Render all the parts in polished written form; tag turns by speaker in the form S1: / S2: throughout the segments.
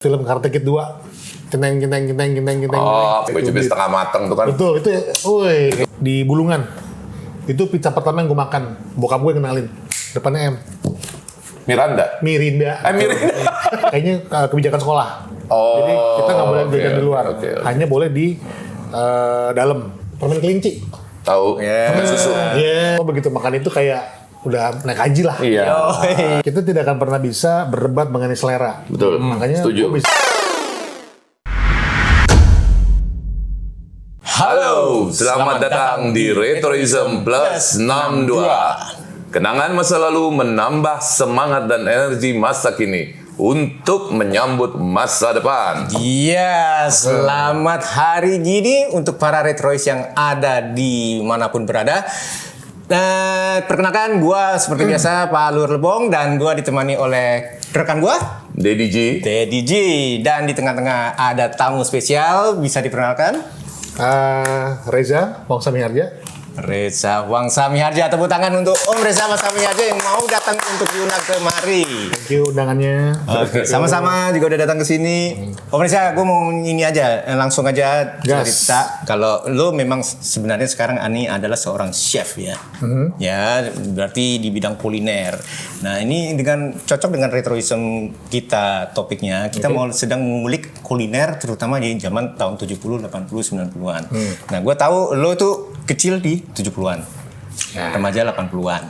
S1: Film Karate Kid 2 centeng.
S2: Oh, cubit setengah mateng tuh kan.
S1: Betul, itu woi di Bulungan. Itu pizza pertama yang gue makan. Bokap gue kenalin. Depannya M.
S2: Mirinda.
S1: Mirinda. Kayaknya kebijakan sekolah.
S2: Oh.
S1: Jadi kita nggak boleh jajan di luar.
S2: Okay.
S1: Hanya boleh di dalam. Permen kelinci.
S2: Tahu. Permen susu.
S1: Iya. Begitu makan itu kayak udah naik haji lah.
S2: Iya.
S1: Kita tidak akan pernah bisa berdebat mengenai selera.
S2: Betul.
S1: Makanya
S2: Setuju.
S1: gue bisa.
S2: Halo, selamat datang di Retroism Plus 62. Kenangan masa lalu menambah semangat dan energi masa kini untuk menyambut masa depan.
S3: Iya, selamat hari gini untuk para retrois yang ada di manapun berada. Perkenalkan, gue seperti biasa Pak Lur Lebong dan gue ditemani oleh rekan gue
S2: Daddy G.
S3: Daddy G. Dan di tengah-tengah ada tamu spesial, bisa diperkenalkan
S1: Reza Wangsa Miharja.
S3: Reza Wangsa Miharja. Tepuk tangan untuk Om Reza Wangsa Miharja yang mau datang untuk diundang kemari.
S1: Thank you undangannya.
S3: Oke, sama-sama juga udah datang ke sini. Om Reza, gue mau ini aja, langsung aja cerita. Kalau lo memang sebenarnya sekarang Ani adalah seorang chef ya. Ya, berarti di bidang kuliner. Nah, ini dengan cocok dengan retroism kita topiknya. Kita mau sedang mengulik kuliner terutama di zaman tahun 70, 80, 90-an. Nah, gue tahu lo tuh kecil di 70-an. Remaja 80-an.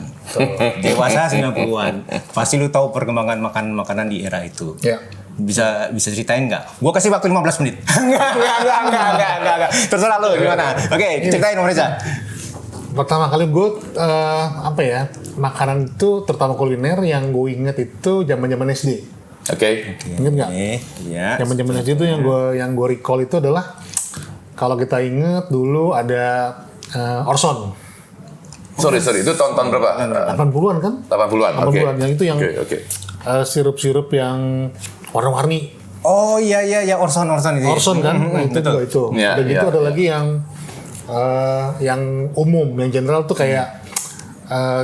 S3: Dewasa 90-an. Pasti lu tahu perkembangan makanan di era itu.
S1: Ya.
S3: Bisa ceritain nggak? Gua kasih waktu 15 menit. Enggak. Terserah lu gimana. Oke, ceritain Om Reza.
S1: Pertama kali gue makanan itu terutama kuliner yang gue inget itu zaman SD.
S2: Oke.
S1: Ingat nggak?
S3: Iya.
S1: Zaman SD itu yang gue recall itu adalah kalau kita inget dulu ada Orson.
S2: Sorry, itu tahun berapa?
S1: 80-an kan?
S2: 80-an.
S1: 80-an yang itu yang
S2: Oke.
S1: sirup-sirup yang warna-warni.
S3: Oh iya Orson itu.
S1: Orson kan? Nah, itu juga itu.
S2: Ya,
S1: Dan itu
S2: ya.
S1: ada lagi yang umum, yang general tuh kayak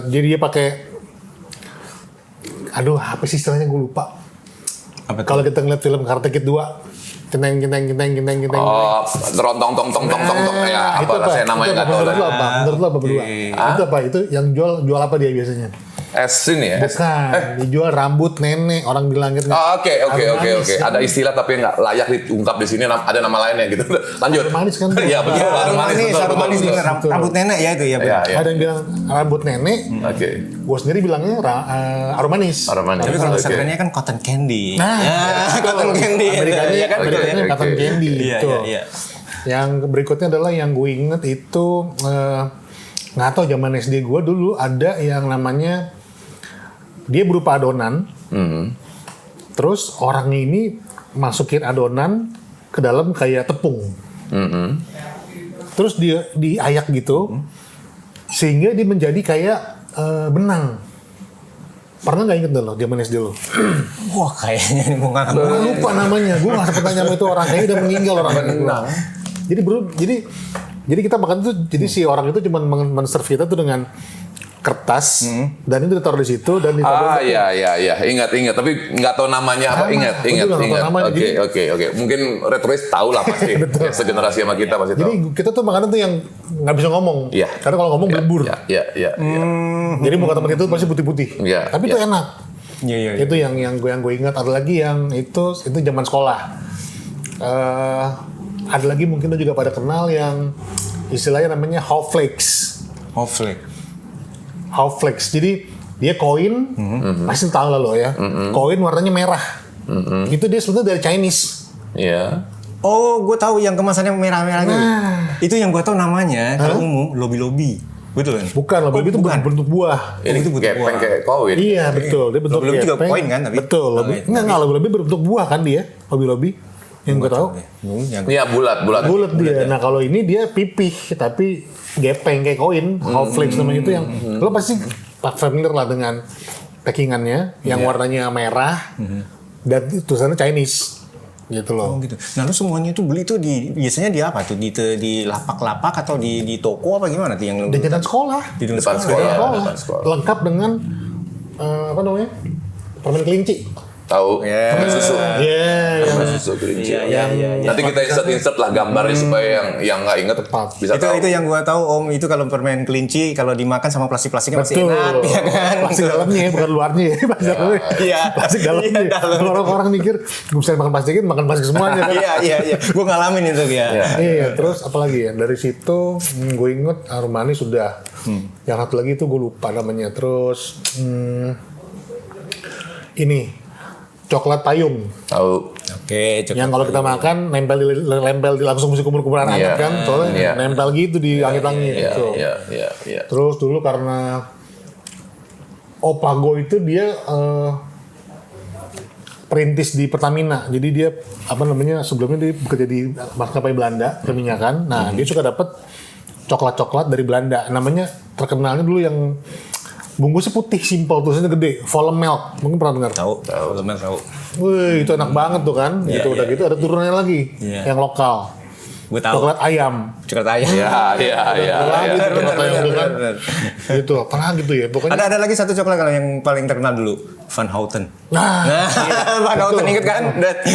S1: jadi dia pakai apa sih istilahnya gue lupa. Kalau kita ngeliat film Karate Kid 2 centeng.
S2: Oh, terontong tong ya. Apa rasanya namanya nggak tahu lagi.
S1: Menurut lo apa berdua? Itu apa? Itu yang jual apa dia biasanya?
S2: Es ini ya.
S1: Bukan, dijual rambut nenek, orang bilang gitu.
S2: Oke. Ada istilah tapi nggak layak diungkap di sini. Ada nama lainnya gitu. Lanjut.
S1: Harum manis kan?
S2: Iya betul.
S3: Harum manis
S2: betul.
S3: rambut nenek ya itu ya.
S2: Iya.
S1: Ada yang bilang rambut nenek.
S2: Oke.
S1: Gue sendiri bilangnya harum manis.
S3: Tapi kalau sebenarnya kan cotton candy.
S1: Nah,
S3: cotton candy.
S1: Amerikanya
S3: kan
S1: Amerikanya cotton candy. Gitu.
S3: Iya.
S1: Yang berikutnya adalah yang gue inget itu nggak tahu zaman SD gue dulu ada yang namanya dia berupa adonan. Terus orangnya ini masukin adonan ke dalam kayak tepung. Terus dia diayak gitu sehingga dia menjadi kayak benang. Pernah nggak inget lo zaman SD lo?
S3: Wah kayaknya ini mau nggak.
S1: Gue lupa namanya. Gue nggak sempet nanya sama itu orang kayaknya udah meninggal orang benang. Jadi kita makan tuh jadi si orang itu cuma men-serve kita tuh dengan kertas dan itu ditaruh di situ dan ditaruh.
S2: Iya. Ingat. Tapi nggak tahu namanya apa. Ingat. Oke. Mungkin retrois tahu lah pasti. Ya, segenerasi sama kita pasti tahu.
S1: Jadi kita tuh makanan tuh yang nggak bisa ngomong.
S2: Iya.
S1: Karena kalau ngomong belebur.
S2: Iya.
S1: Jadi muka teman itu pasti putih-putih.
S2: Iya,
S1: Tapi itu enak.
S3: Iya.
S1: Itu yang gue ingat. Ada lagi yang itu zaman sekolah. Ada lagi mungkin lo juga pada kenal yang istilahnya namanya Haw-Flakes. Haw-Flakes. Jadi dia koin, pasti tahu lah lo ya. Koin warnanya merah. Itu dia sebetulnya dari Chinese.
S2: Iya.
S3: Oh, gue tahu yang kemasannya merah-merah gitu. Itu yang gue tahu namanya kalau umum lobi. Betul kan?
S1: Bukan, lobi itu bentuk buah.
S2: Ini
S3: itu bentuk
S2: gepeng
S3: buah.
S2: kayak koin.
S1: Iya betul, dia bentuk
S3: Lobi juga
S1: gepeng.
S3: koin kan, tapi?
S1: Betul, enggak lobi berbentuk buah kan dia, lobi yang gue tahu.
S2: Iya bulat.
S1: Bulat dia. Nah kalau ini dia pipih tapi gepeng kayak koin, Haw-Flakes namanya itu yang lo pasti familiar lah dengan packingannya yang warnanya merah dan tulisannya Chinese. Gitu loh.
S3: Oh gitu. Nah lu semuanya itu beli tuh biasanya di apa tuh? Di lapak-lapak atau di toko apa gimana tuh yang lu?
S1: Di jalan sekolah.
S3: Di
S2: Depan sekolah.
S1: Lengkap dengan permen kelinci.
S2: Tahu? Permen susu.
S1: Iya,
S2: Permen susu kelinci.
S3: Iya.
S2: Nanti kita insert lah gambarnya supaya yang nggak inget bisa tahu.
S3: Itu yang gua tahu Om, itu kalau permen kelinci kalau dimakan sama plastiknya masih
S1: betul.
S3: enak ya kan.
S1: Plastik dalamnya ya, bukan luarnya ya. Plastik dalamnya.
S3: Iya.
S1: Plastik dalamnya.
S3: Iya, dalamnya.
S1: Kalau orang mikir, gue bisa makan plastik semuanya kan.
S3: Iya. Gua ngalamin itu ya.
S1: Iya, terus apalagi ya? Dari situ gue inget Armani sudah. Yang satu lagi itu gue lupa namanya. Terus ini coklat payung.
S2: Tahu.
S3: Oke,
S1: Yang kalau kita makan nempel di langsung mesti kumur-kumuran hangat kan. Soalnya nempel gitu di langit-langit. gitu.
S2: Iya.
S1: Terus dulu karena opa gue itu dia perintis di Pertamina. Jadi dia sebelumnya dia bekerja di maskapai Belanda perminyakan. Nah, dia suka dapat coklat-coklat dari Belanda. Namanya terkenalnya dulu yang bungkusnya putih, simpel, tulisannya gede, Vollem Milk. Mungkin pernah dengar?
S3: tahu.
S1: Wih, itu enak banget tuh kan. Gitu udah gitu ada turunannya lagi yang lokal.
S3: Gue tahu.
S1: Coklat ayam.
S3: Coklat ayam.
S2: Iya.
S1: Coklat ayam itu kan. Gitu, apalagi gitu ya. Pokoknya
S3: Ada lagi satu coklat kalau yang paling terkenal dulu, Van Houten.
S1: Nah,
S3: Van Houten inget kan?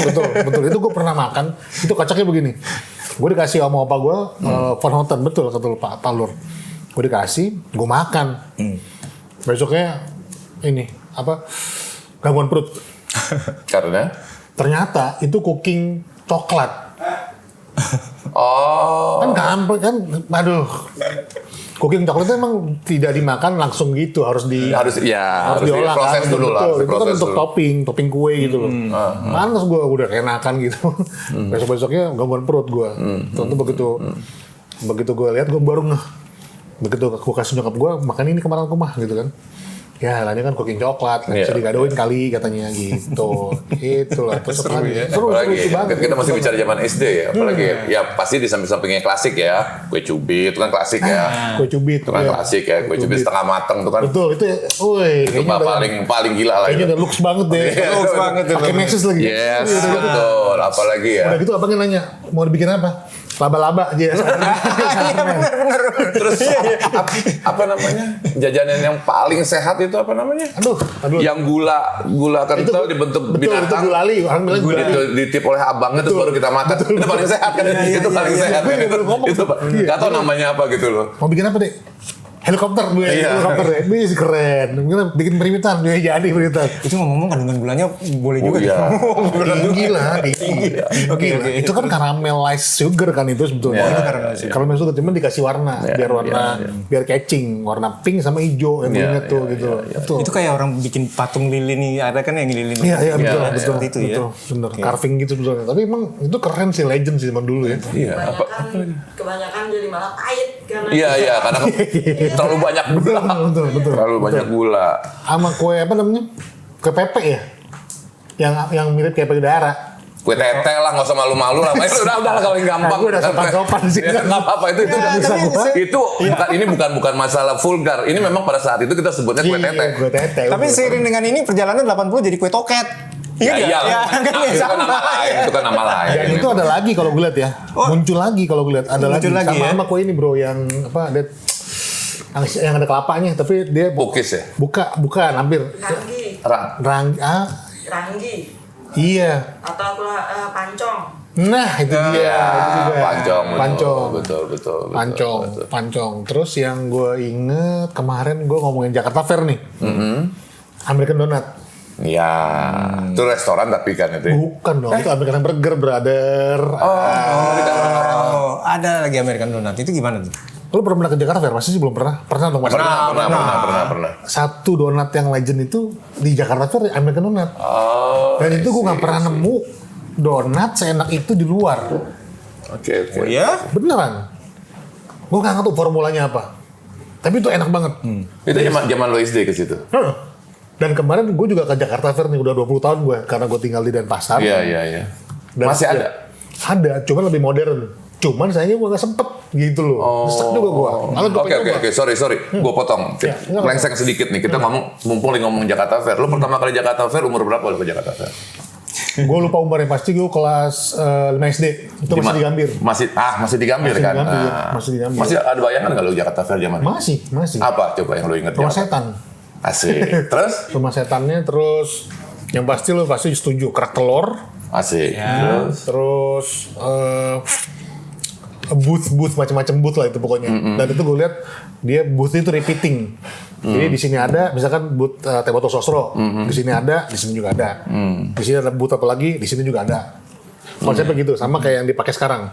S1: betul. Itu gue pernah makan. Itu kocaknya begini. Gue dikasih sama opa gue Van Houten, betul Pak Lur. Gue dikasih, gue makan. Besoknya ini gangguan perut.
S2: Karena?
S1: Ternyata itu cooking coklat. Kan gampang kan, aduh. Cooking coklat itu emang tidak dimakan langsung gitu, harus diolah
S2: diproses
S1: kan.
S2: dulu lah.
S1: Betul. Itu kan untuk topping kue gitu loh. Panas gue udah enakan gitu. Besok-besoknya gangguan perut gue. Tentu begitu gue lihat gue baru begitu gue kasih nyokap gue makan ini kemarin aku mah gitu kan. Ya, ini kan cooking coklat, bisa digadoin kali katanya gitu. Itulah.
S2: Seru banget. Kita masih bicara zaman SD ya, apalagi ya pasti di samping-sampingnya klasik ya. Kue cubit itu kan klasik ya.
S1: Kue cubit
S2: itu kan klasik ya, kue cubit setengah mateng itu kan.
S1: Betul, itu
S2: itu paling gila lah.
S1: Kayaknya udah lux banget deh.
S3: Lux banget tuh.
S1: Pakai meses lagi.
S2: Yes, betul. Apalagi ya.
S1: Udah gitu abangnya nanya, mau dibikin apa? Laba-laba aja.
S3: Iya benar.
S2: Terus apa namanya? Jajanan yang paling sehat itu apa namanya?
S1: Aduh.
S2: Yang gula kental dibentuk binatang.
S1: Itu gulali, orang bilang gulali.
S2: Itu ditip oleh abangnya terus baru kita makan. Itu paling sehat kan? Itu paling sehat kan? Itu nggak tahu namanya apa gitu loh.
S1: Mau bikin apa deh? Helikopter gue, helikopter deh. Ini keren. Mungkin bikin perimitan, jadi perimitan.
S3: Itu ngomong kandungan gulanya boleh juga.
S2: Iya.
S1: Tinggi lah, tinggi.
S3: Oke.
S1: Itu kan caramelized sugar kan itu sebetulnya. Caramel sugar cuma dikasih warna, biar catching, warna pink sama hijau yang gue inget tuh gitu. Betul.
S3: Itu kayak orang bikin patung lilin nih, ada kan yang lilin.
S1: Iya betul.
S3: Seperti itu ya.
S1: Bener, carving gitu sebetulnya. Tapi emang itu keren sih, legend sih zaman dulu ya.
S2: Iya.
S4: Kebanyakan jadi malah pahit karena
S2: Iya karena terlalu banyak gula.
S1: Betul.
S2: Terlalu banyak gula.
S1: Sama kue apa namanya? Kue pepe ya? Yang mirip kayak pepe darah.
S2: Kue tete lah, nggak usah malu-malu lah. Udah kalau yang gampang.
S1: Gue udah sopan sih.
S2: Nggak apa-apa itu bisa gua. Itu bukan masalah vulgar. Ini memang pada saat itu kita sebutnya kue tete.
S1: Kue tete.
S3: Tapi seiring dengan ini perjalanan 80 jadi kue toket.
S2: Iya. Itu kan nama lain.
S1: Dan itu ada lagi kalau gue lihat ya. Muncul lagi kalau gue lihat. Ada lagi. Sama kue ini bro yang apa? Yang ada kelapanya, tapi dia
S2: Bukis ya?
S1: Bukan, hampir.
S4: Ranggi.
S1: Iya.
S4: Atau pancong.
S1: Nah, itu dia. Pancong. Terus yang gue inget kemarin gue ngomongin Jakarta Fair nih. American Donut.
S2: Iya. Itu restoran tapi kan itu.
S1: Bukan dong, itu American Burger, brother.
S3: Ada lagi American Donut. Itu gimana tuh?
S1: Lu pernah ke Jakarta Fair? Masih sih belum pernah? Pernah dong Mas?
S2: Pernah.
S1: Satu donat yang legend itu di Jakarta Fair American Donut. Dan itu gue nggak pernah nemu donat seenak itu di luar.
S2: Oke.
S3: Oh ya?
S1: Beneran. Gue nggak ngerti formulanya apa. Tapi itu enak banget.
S2: Itu zaman lo SD ke situ.
S1: Dan kemarin gue juga ke Jakarta Fair nih, udah 20 tahun gue. Karena gue tinggal di Denpasar.
S2: Iya.
S1: Dan
S2: Masih ada?
S1: Ada, cuman lebih modern. Cuman sayangnya gue gak sempet gitu loh. Nyesek juga gue.
S2: Oke. Sorry. Gue potong. Lengseng sedikit nih. Kita mumpung ngomong Jakarta Fair. Lo pertama kali Jakarta Fair umur berapa lo ke Jakarta Fair?
S1: Gue lupa umurnya, pasti gue kelas 5 SD. Itu masih di Gambir.
S2: Masih di Gambir kan?
S1: Masih di Gambir.
S2: Masih ada bayangan nggak lo Jakarta Fair zaman itu?
S1: Masih.
S2: Apa coba yang lo inget?
S1: Rumah setan.
S2: Asik. Terus?
S1: Rumah setannya terus Yang pasti lo pasti setuju kerak telur,
S2: Asik.
S1: terus booth macam-macam booth lah itu pokoknya. Dan itu gue lihat dia booth itu repeating. Jadi di sini ada misalkan booth teh botol sosro, di sini ada, di sini juga ada. Di sini ada booth apa lagi, di sini juga ada. Konsepnya gitu, sama kayak yang dipakai sekarang.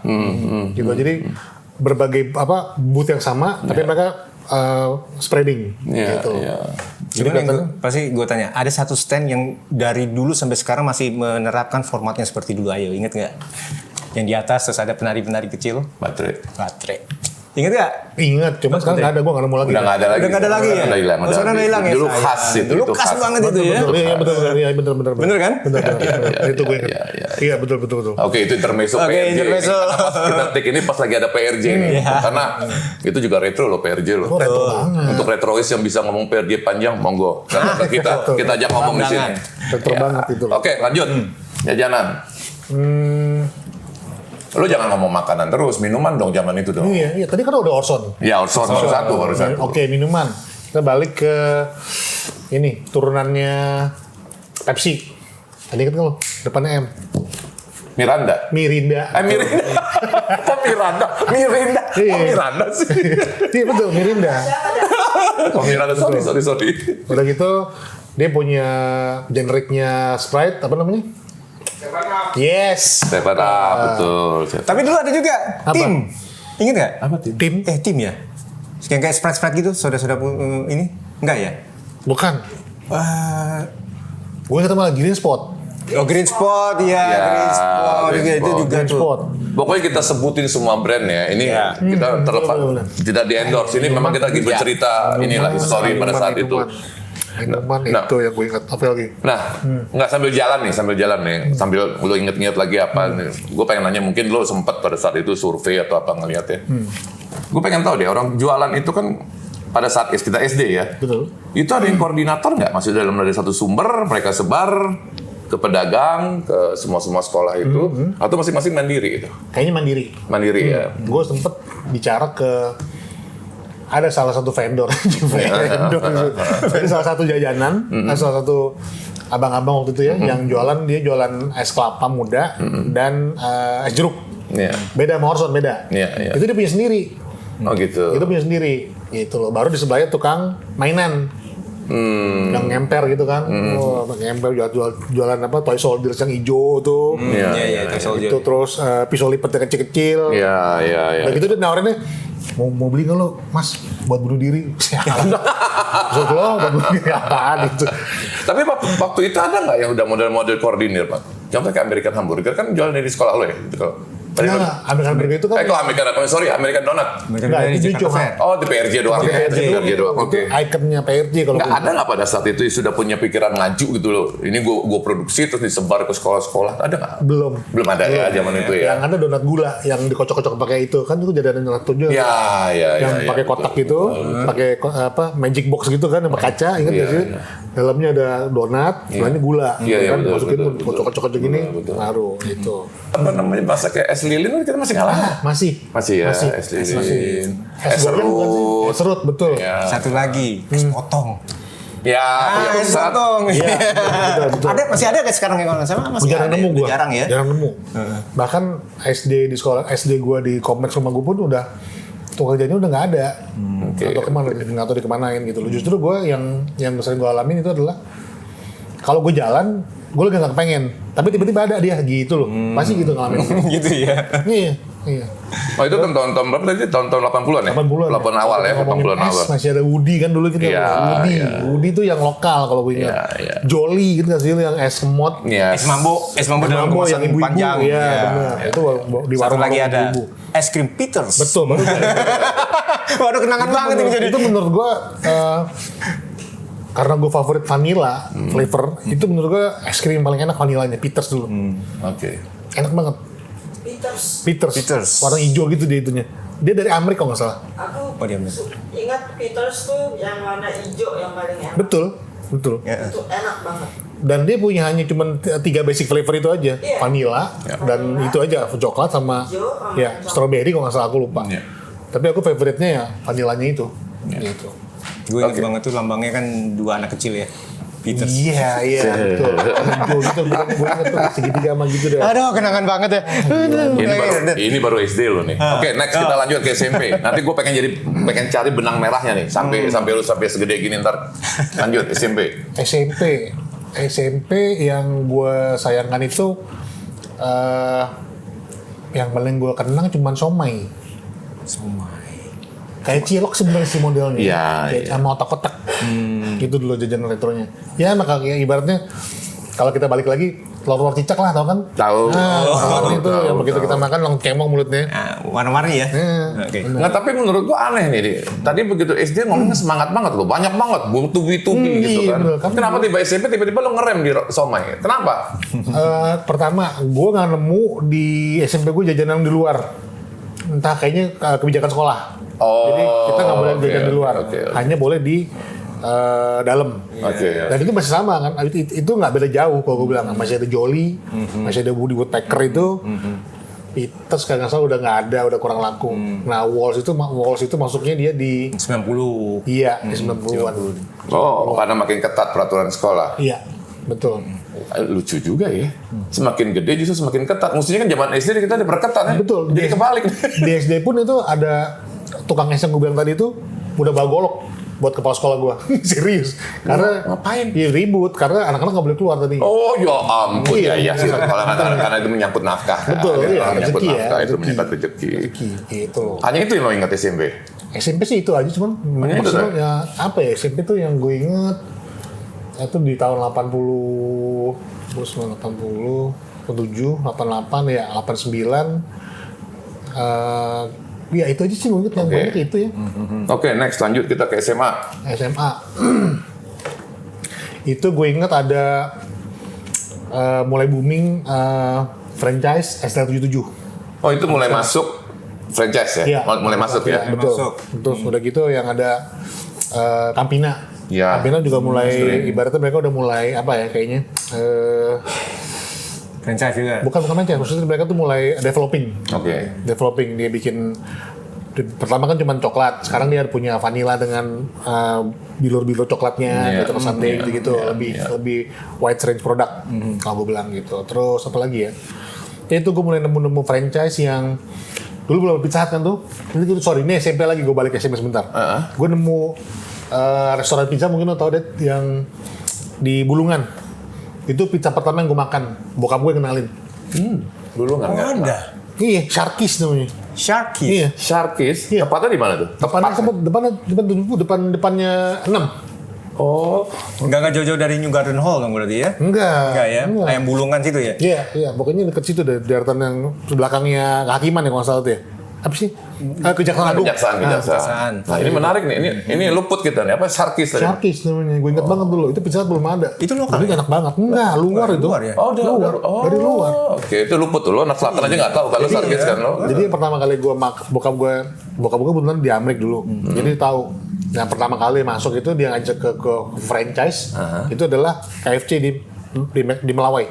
S1: Gitu. Jadi berbagai booth yang sama, tapi mereka spreading gitu.
S3: Jadi pasti gue tanya, ada satu stand yang dari dulu sampai sekarang masih menerapkan formatnya seperti dulu, ayo inget nggak? Yang di atas terus ada penari-penari kecil.
S2: Baterai.
S3: Ingat nggak?
S1: Ingat, cuma sekarang nggak ada, gue nggak nemu lagi.
S2: Udah nggak ada lagi.
S3: Udah nggak ada lagi ya?
S2: Udah hilang.
S3: Sekarang udah hilang ya?
S2: Dulu khas itu.
S3: Dulu khas banget itu ya?
S1: Iya betul, bener.
S3: Bener kan?
S1: Bener. Itu gue ingat. Iya betul.
S2: Oke, itu intermezzo
S3: Oke,
S2: PRJ.
S3: intermezzo.
S2: Pas kita take ini pas lagi ada PRJ nih. Karena itu juga retro loh PRJ loh.
S1: Oh, retro banget.
S2: Untuk retrois yang bisa ngomong PRJ panjang, monggo. Karena kita ajak ngomong di sini.
S1: Retro banget itu.
S2: Oke, lanjut. Jajanan. Lo jangan ngomong makanan terus, minuman dong zaman itu dong.
S1: Iya. Tadi kan udah Orson.
S2: Ya, Orson baru satu.
S1: Oke, minuman. Kita balik ke ini turunannya Pepsi. Tadi kan lo depannya M.
S2: Mirinda.
S1: Mirinda.
S2: Kok Mirinda?
S1: Iya.
S2: Kok Mirinda sih?
S1: Iya betul, Mirinda.
S2: Oh Mirinda, sorry.
S1: Udah gitu dia punya generiknya Sprite, apa namanya? Yes.
S2: Sepeda, betul.
S3: Tapi dulu ada juga
S1: Apa?
S3: tim. Ingat nggak?
S1: Apa tim?
S3: Tim ya? Yang kayak Sprite gitu, soda-soda ini? Enggak ya?
S1: Bukan. Gue kata malah Green Spot.
S3: Oh Green Spot, ya Green Spot.
S2: Green
S3: Itu
S2: Spot.
S3: juga
S1: Green
S3: tuh.
S1: Spot.
S2: Pokoknya kita sebutin semua brand ya. Ini kita terlepas
S1: bener.
S2: tidak di endorse. Ini memang kita lagi bercerita inilah history pada saat itu.
S1: Minuman itu yang gue ingat. Apa lagi?
S2: Nah, nggak sambil jalan nih, sambil lo inget-inget lagi apa nih. Gue pengen nanya, mungkin lo sempat pada saat itu survei atau apa ngeliat ya. Gue pengen tahu deh, orang jualan itu kan pada saat kita SD ya.
S1: Betul.
S2: Itu ada yang koordinator nggak? Maksudnya dari satu sumber mereka sebar ke pedagang, ke semua sekolah itu, atau masing-masing mandiri itu?
S1: Kayaknya mandiri.
S2: Mandiri ya.
S1: Gue sempet bicara ke ada salah satu vendor, Jadi salah satu jajanan, salah satu abang-abang waktu itu ya, yang dia jualan es kelapa muda dan es jeruk.
S2: Iya.
S1: Beda sama Orson, beda.
S2: Iya.
S1: Itu dia punya sendiri.
S2: Oh gitu.
S1: Itu punya sendiri. Gitu loh. Baru di sebelahnya tukang mainan. Yang ngemper gitu kan. Oh, ngemper jualan apa? Toy soldiers yang hijau tuh.
S3: Iya,
S1: Itu terus pisau lipat yang kecil-kecil.
S2: Iya.
S1: Udah gitu dia nawarinnya, mau beli nggak lo, Mas, buat bunuh diri? Maksud lo buat bunuh diri apaan itu?
S2: Tapi waktu itu ada nggak yang udah model-model koordinir, Pak? Contohnya kayak American Hamburger kan jualan dari sekolah lo ya? Gitu.
S1: Enggak, American Burger itu kan
S2: American Donut.
S1: Enggak, itu
S3: Jakarta
S1: cuma
S3: Fair.
S2: Oh, di PRJ doang. PRJ doang. Oke.
S1: ikonnya PRJ kalau
S2: Nggak ada nggak pada saat itu sudah punya pikiran maju gitu loh? Ini gue produksi terus disebar ke sekolah-sekolah. Ada nggak?
S1: belum
S2: Ada ya zaman itu ya.
S1: Yang ada donat gula yang dikocok-kocok pakai itu kan, itu jajanan satu juga.
S2: Ya.
S1: Yang pakai kotak gitu, pakai magic box gitu kan, yang pakai kaca, ingat nggak sih? Dalamnya ada donat, dalamnya gula.
S2: Iya,
S1: kan
S2: betul,
S1: masukin
S2: betul,
S1: kocok-kocok gini,
S2: betul.
S1: taruh gitu.
S2: Apa namanya bahasa kayak es lilin kan kita masih ngalah.
S1: Masih
S2: Ya, es lilin. Es
S1: goreng bukan sih?
S2: serut.
S1: Es serut, betul.
S2: Ya.
S3: Satu lagi, es potong.
S2: Ya,
S3: Es
S2: pusat.
S3: potong.
S1: betul.
S3: Masih ada kayak sekarang yang sama? Masih
S1: Jarang
S3: ada.
S1: nemu gua.
S3: Jarang ya.
S1: Jarang nemu. Bahkan SD di sekolah, SD gua di kompleks rumah gua pun udah tukang jajannya udah nggak ada. Atau kemana? Nggak tahu dikemanain gitu loh. Justru gua yang sering gua alamin itu adalah kalau gua jalan, gua lagi nggak kepengen, tapi tiba-tiba ada dia gitu loh. Pasti gitu ngalamin.
S3: Gitu ya.
S1: Iya.
S2: Oh itu tahun berapa tadi? Tahun 80-an ya?
S1: 80-an.
S2: 80 awal ya, 80-an awal.
S1: Masih ada Woody kan dulu kita.
S2: Iya,
S1: Woody.
S2: iya.
S1: Woody itu yang lokal kalau gue ingat.
S2: Iya.
S1: Jolly gitu nggak sih, yang es kemot.
S2: Yes.
S3: Es mambo dalam
S1: Mambo
S3: kemasan
S1: yang ibu-ibu.
S3: panjang.
S1: Iya, benar. Itu di
S3: Satu
S1: warung
S3: lagi ada
S1: ibu-ibu.
S3: es krim Peters.
S1: Betul, baru
S3: Waduh, kenangan banget ini jadi.
S1: itu menurut gue karena gue favorit vanilla flavor, itu menurut gue es krim yang paling enak vanilanya Peters dulu.
S2: Oke.
S1: Enak banget. Peters. Warna hijau gitu dia itunya. Dia dari Amerika kalau nggak salah.
S4: Aku
S3: Oh, dia
S4: ingat Peters tuh yang warna hijau yang paling enak.
S1: Betul.
S3: Ya.
S4: Itu enak banget.
S1: Dan dia punya hanya cuma 3 basic flavor itu aja.
S4: Iya.
S1: Vanilla dan itu aja, coklat sama
S4: Hijau sama
S1: ya
S4: coklat.
S1: strawberry kalau nggak salah, aku lupa.
S2: Iya.
S1: Tapi aku favoritnya ya vanilanya itu. Gitu.
S3: Gue ingat banget tuh lambangnya kan 2 anak kecil ya. Peters.
S1: Iya, betul. Gue gitu, gue inget tuh segitiga sama gitu deh.
S3: Aduh, kenangan banget ya.
S2: Ini baru SD lo nih. Oke, next kita lanjut ke SMP. Nanti gue pengen cari benang merahnya nih sampai lu sampai segede gini ntar. Lanjut SMP.
S1: SMP yang gue sayangkan itu yang paling gue kenang cuma somai. Kayak cilok sebenarnya sih modelnya.
S2: Iya,
S1: Kayak sama otak-otak. Gitu dulu jajanan retronya. Ya makanya ibaratnya kalau kita balik lagi telur cicak lah, tau kan?
S2: Tahu.
S1: Itu yang begitu kita makan langsung kemong mulutnya.
S3: Nah, warna-warni ya. Oke.
S2: Nggak, tapi menurut gua aneh nih, Di. Tadi begitu SD ngomongnya semangat banget loh, banyak banget, tubi-tubi gitu
S1: iya,
S2: kan.
S1: bener.
S2: Kenapa tiba SMP tiba-tiba lo ngerem di somai? Kenapa?
S1: Pertama, gue nggak nemu di SMP gue jajanan di luar. Entah kayaknya kebijakan sekolah. Jadi kita nggak boleh jajan di luar, hanya boleh di dalam. Dan itu masih sama kan? Itu nggak beda jauh kalau gue bilang. Masih ada Jolly, masih ada Woody Woodpecker itu. Peters kalau nggak salah udah nggak ada, udah kurang laku. Nah Walls itu masuknya dia di
S3: 90.
S1: Iya, di 90-an.
S2: Karena makin ketat peraturan sekolah.
S1: Iya, betul.
S2: Lucu juga ya. Semakin gede justru semakin ketat. Mestinya kan zaman SD kita diperketat ya.
S1: Betul.
S2: Jadi kebalik.
S1: Di SD pun itu ada tukang es yang gue bilang tadi itu udah bawa golok buat kepala sekolah gue. Serius. Karena
S2: ngapain?
S1: Ya ribut karena anak-anak nggak boleh keluar tadi.
S2: Oh ya ampun.
S1: Iya.
S2: Sih karena itu menyangkut nafkah.
S1: Betul, iya,
S2: menyangkut
S1: rezeki
S2: nafkah
S1: ya,
S2: itu
S1: rezeki.
S2: menyangkut rezeki.
S1: Gitu.
S2: Hanya itu yang lo ingat SMP.
S1: SMP sih itu aja, cuman
S2: Hanya itu,
S1: maksudnya ya apa ya, SMP tuh yang gue inget itu di tahun 80, terus 80, 87, 88 ya, 89. Ya itu aja sih gue inget yang banyak itu ya.
S2: Oke, next lanjut kita ke SMA.
S1: SMA. Itu gue inget ada mulai booming franchise STL77.
S2: Oh itu mulai masuk franchise ya?
S1: Iya.
S2: Mulai masuk ya?
S1: Betul.
S3: Masuk.
S1: Terus udah gitu yang ada Campina.
S2: Ya.
S1: Campina juga mulai ibaratnya mereka udah mulai apa ya kayaknya
S3: Franchise juga.
S1: bukan aja, maksudnya mereka tuh mulai developing.
S2: Oke.
S1: Developing, dia bikin pertama kan cuma coklat, sekarang dia punya vanilla dengan bilur-bilur coklatnya, gitu sundae gitu, lebih wide range produk kalau gue bilang gitu. Terus apa lagi ya? Itu gue mulai nemu franchise yang dulu belum Pizza Hut kan tuh. Ini SMP lagi, gue balik ke SMP sebentar. Gue nemu restoran pizza mungkin lo tau deh yang di Bulungan. Itu pizza pertama yang gue makan, bokap gue kenalin.
S2: Dulu nggak
S3: ada.
S1: Iya, Sharkies namanya.
S3: Sharky.
S1: Iya.
S2: Sharkies,
S1: Iya.
S2: tepatnya di mana tuh?
S1: Depannya 6.
S2: Oh,
S3: Enggak jauh-jauh dari New Garden Hall kan berarti ya?
S1: Enggak
S3: ya? Ayam Bulungan situ ya?
S1: Iya, pokoknya deket situ deh, daerah yang belakangnya kehakiman ya kalau nggak salah tuh ya. Apa sih? Kejaksaan Agung.
S2: kejaksaan. Nah, ini menarik nih. Ini luput kita nih. Apa Sharkies tadi?
S1: Sharkies namanya, gue inget banget dulu. Itu pizza Hut belum ada.
S3: Itu lokal
S1: Tapi
S3: ya?
S1: enak banget. Enggak, luar itu.
S3: Luar ya?
S2: Oh,
S1: dari luar.
S2: Oke, itu luput tuh. Lo anak selatan aja nggak tahu kalau Sharkies kan lo.
S1: Jadi yang pertama kali gue bokap gue kebetulan di Amerika dulu. Jadi tahu. Yang pertama kali masuk itu dia ngajak ke franchise. Itu adalah KFC di Melawai.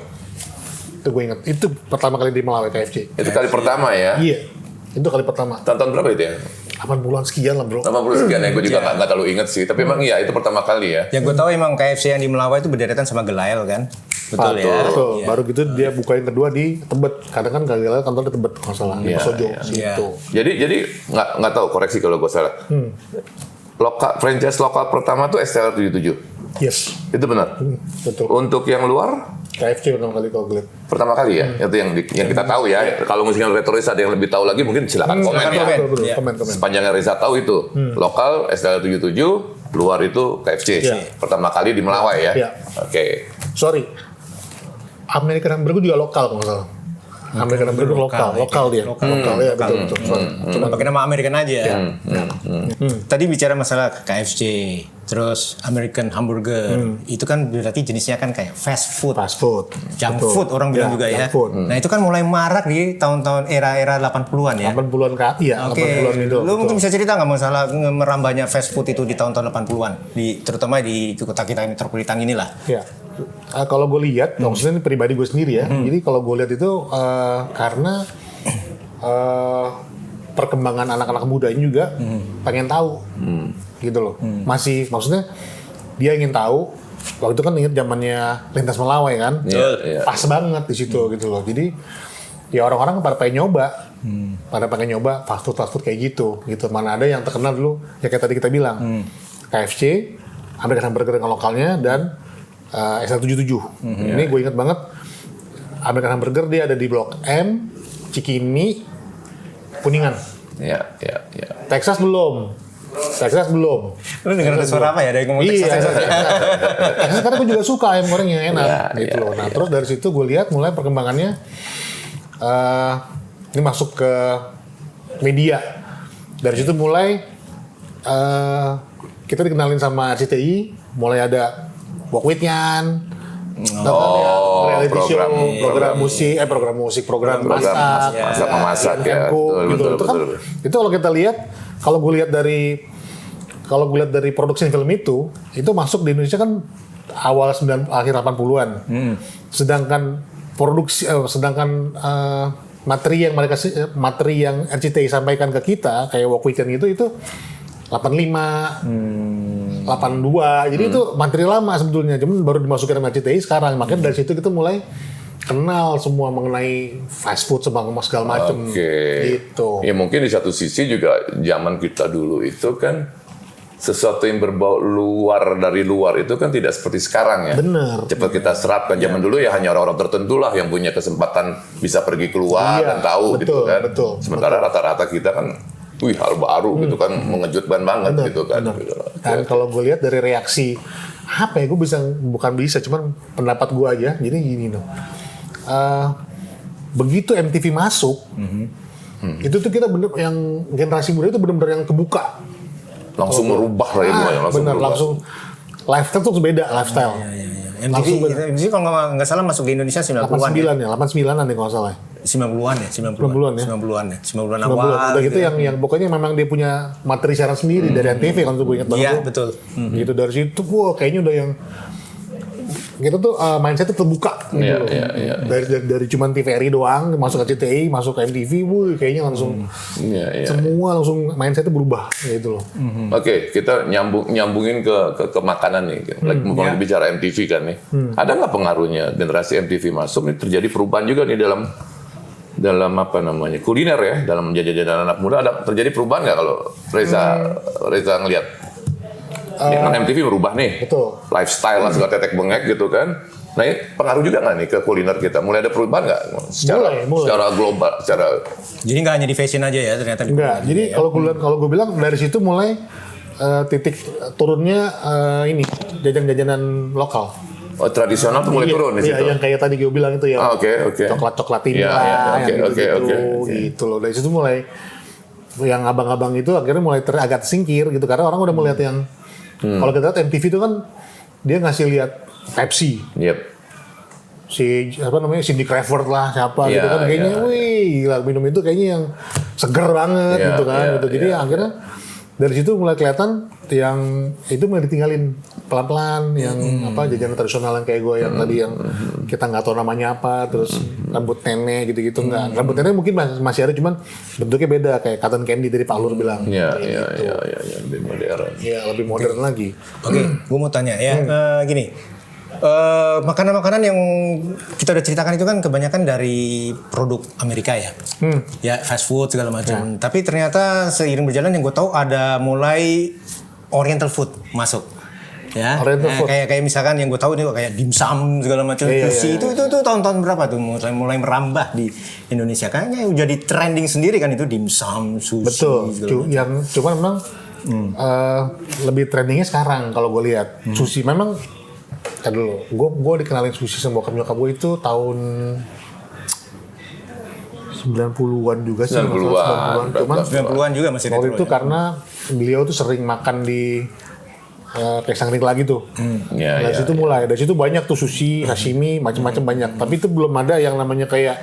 S1: Itu gue inget. Itu pertama kali di Melawai KFC.
S2: Itu kali pertama ya.
S1: Iya. Itu kali pertama.
S2: Tahun berapa itu ya?
S1: 80-an sekian lah bro.
S2: 80 sekian ya. Gue juga nggak terlalu inget sih. Tapi emang iya itu pertama kali ya.
S3: Yang gue tahu emang KFC yang di Melawai itu berdekatan sama Gelael kan? Betul ya?
S1: Betul.
S3: Iya.
S1: Baru gitu dia buka yang kedua di Tebet. Kadang kan gagal kantor di Tebet kalau salah. Di Posojo. Situ.
S2: Jadi nggak tahu, koreksi kalau gue salah. Franchise lokal pertama tuh STL 77.
S1: Yes.
S2: Itu benar.
S1: Betul.
S2: Untuk yang luar
S1: KFC pertama kali kalau gue lihat.
S2: pertama kali ya. Itu yang kita tahu ya. Kalau misalnya Retoris ada yang lebih tahu lagi mungkin silakan komen ya.
S1: Betul.
S3: Iya.
S1: Komen.
S2: Sepanjang yang Riza tahu itu lokal STL 77, luar itu KFC.
S1: Iya.
S2: Pertama kali di Melawai ya.
S1: Iya.
S2: Oke.
S1: Sorry. American Hamburger juga lokal kalau nggak salah. American Hamburger lokal dia. Lokal ya betul. Sorry.
S3: Cuma pakai nama American aja. Tadi bicara masalah KFC, terus American Hamburger, itu kan berarti jenisnya kan kayak fast food.
S1: Fast food.
S3: Junk
S1: Betul.
S3: food orang bilang juga ya.
S1: junk food.
S3: Nah itu kan mulai marak di tahun-tahun era 80-an ya.
S1: 80-an iya.
S3: Oke,
S1: 80-an itu.
S3: lu mungkin bisa cerita nggak masalah merambahnya fast food itu di tahun-tahun 80-an, terutama di kota kita metropolitan inilah.
S1: Ya. Kalau gue lihat, maksudnya ini pribadi gue sendiri ya. Jadi kalau gue lihat itu karena perkembangan anak-anak muda ini juga pengen tahu, gitu loh. Masih, maksudnya dia ingin tahu waktu itu kan inget zamannya Lintas Melawai kan,
S2: Iya.
S1: pas banget di situ gitu loh. Jadi ya orang-orang pada pengen nyoba, fast food kayak gitu. Mana ada yang terkenal dulu, ya kayak tadi kita bilang, KFC, American Hamburger yang lokalnya dan SL77. Ini gue inget banget, American Hamburger dia ada di Blok M, Cikini, Kuningan.
S2: Iya.
S1: Texas belum.
S3: Lu denger ada suara apa ya dari ngomong
S1: Iya.
S3: Texas?
S1: Texas karena gue juga suka ayam goreng yang enak gitu
S2: Iya,
S1: loh. Nah terus dari situ gue lihat mulai perkembangannya ini masuk ke media. Dari situ mulai kita dikenalin sama RCTI, mulai ada Walkwitnyan, reality show, program musik, program masak,
S2: masak ya.
S1: gitu.
S2: Betul.
S1: Itu kalau kita lihat, kalau gue lihat dari produksi film itu masuk di Indonesia kan akhir 80-an. Sedangkan materi yang RCTI sampaikan ke kita kayak Walkwityan itu 85, 82. Jadi itu materi lama sebetulnya, cuman baru dimasukin sama RCTI sekarang. Makanya dari situ kita mulai kenal semua mengenai fast food segala macam gitu.
S2: Ya mungkin di satu sisi juga zaman kita dulu itu kan sesuatu yang berbau dari luar itu kan tidak seperti sekarang ya.
S1: Bener.
S2: Cepat kita serapkan. Zaman dulu ya hanya orang-orang tertentu lah yang punya kesempatan bisa pergi keluar dan tahu gitu kan. Sementara rata-rata kita kan hal baru gitu kan, mengejutkan banget gitu kan.
S1: Dan kalau gue lihat dari reaksi apa ya, gue bukan bisa, cuman pendapat gue aja. Jadi gini loh, begitu MTV masuk, itu tuh kita yang generasi muda itu benar-benar yang kebuka,
S2: langsung merubah lah itu
S1: langsung lifestyle tuh beda lifestyle.
S3: MTV kalau nggak salah masuk di Indonesia 90-an
S1: 89-an deh kalau nggak salah.
S3: 90-an ya. 90-an awal.
S1: Udah gitu yang pokoknya memang dia punya materi siaran sendiri dari NTV kan tuh gue ingat banget.
S3: Iya, betul.
S1: Gitu dari situ kayaknya udah yang kita tuh mindset tuh terbuka gitu.
S2: Iya.
S1: Dari cuman TVRI doang masuk ke CTI, masuk ke MTV, kayaknya langsung semua langsung mindset tuh berubah gitu loh.
S2: Oke, kita nyambungin ke makanan nih. Lagi mau bicara MTV kan nih. Ada nggak pengaruhnya generasi MTV masuk nih terjadi perubahan juga nih dalam apa namanya kuliner ya, dalam jajanan anak muda ada terjadi perubahan nggak kalau Reza ngelihat? Ini kan MTV berubah nih,
S1: betul.
S2: Lifestyle lah segala tetek bengek gitu kan. Nah ini pengaruh juga nggak nih ke kuliner kita? Mulai ada perubahan nggak? Secara global,
S3: Jadi nggak hanya di fashion aja ya ternyata.
S1: Enggak. Jadi kalau gue bilang dari situ mulai titik turunnya ini jajanan lokal.
S2: Oh, tradisional tuh mulai turun di situ.
S1: Iya, yang kayak tadi gue bilang itu ya.
S2: Oke.
S1: Coklat ini gitu loh. Dari situ mulai yang abang-abang itu akhirnya mulai agak singkir gitu karena orang udah melihat yang kalau kita lihat MTV itu kan dia ngasih lihat Pepsi. Cindy Crawford lah siapa gitu kan kayaknya gila minum itu kayaknya yang seger banget gitu kan gitu. Jadi akhirnya dari situ mulai kelihatan yang itu mulai ditinggalin pelan-pelan yang jajanan tradisional yang kayak gue yang tadi yang kita nggak tahu namanya apa terus rambut nenek gitu-gitu nggak rambut nenek mungkin masih ada cuman bentuknya beda kayak cotton candy dari Pak Lur bilang
S2: iya lebih modern
S1: lebih modern lagi.
S3: Oke, gue mau tanya ya gini makanan-makanan yang kita udah ceritakan itu kan kebanyakan dari produk Amerika ya, ya fast food segala macam. Tapi ternyata seiring berjalan yang gue tahu ada mulai Oriental food masuk, ya. Kayak misalkan yang gue tahu ini kayak dimsum segala macam. Itu tahun-tahun berapa tuh mulai merambah di Indonesia? Kayaknya jadi trending sendiri kan itu dimsum, sushi.
S1: Betul. Yang cuma memang lebih trendingnya sekarang kalau gue lihat sushi memang. Kan dulu, gue dikenalin sushi sama bokap nyokap gue itu tahun 90-an juga sih.
S2: 90-an.
S1: Cuman
S3: 90-an juga masih
S1: waktu itu karena beliau tuh sering makan di kayak Sangring lagi tuh. Dari situ mulai, dari situ banyak tuh sushi, sashimi, macam-macam banyak. Tapi itu belum ada yang namanya kayak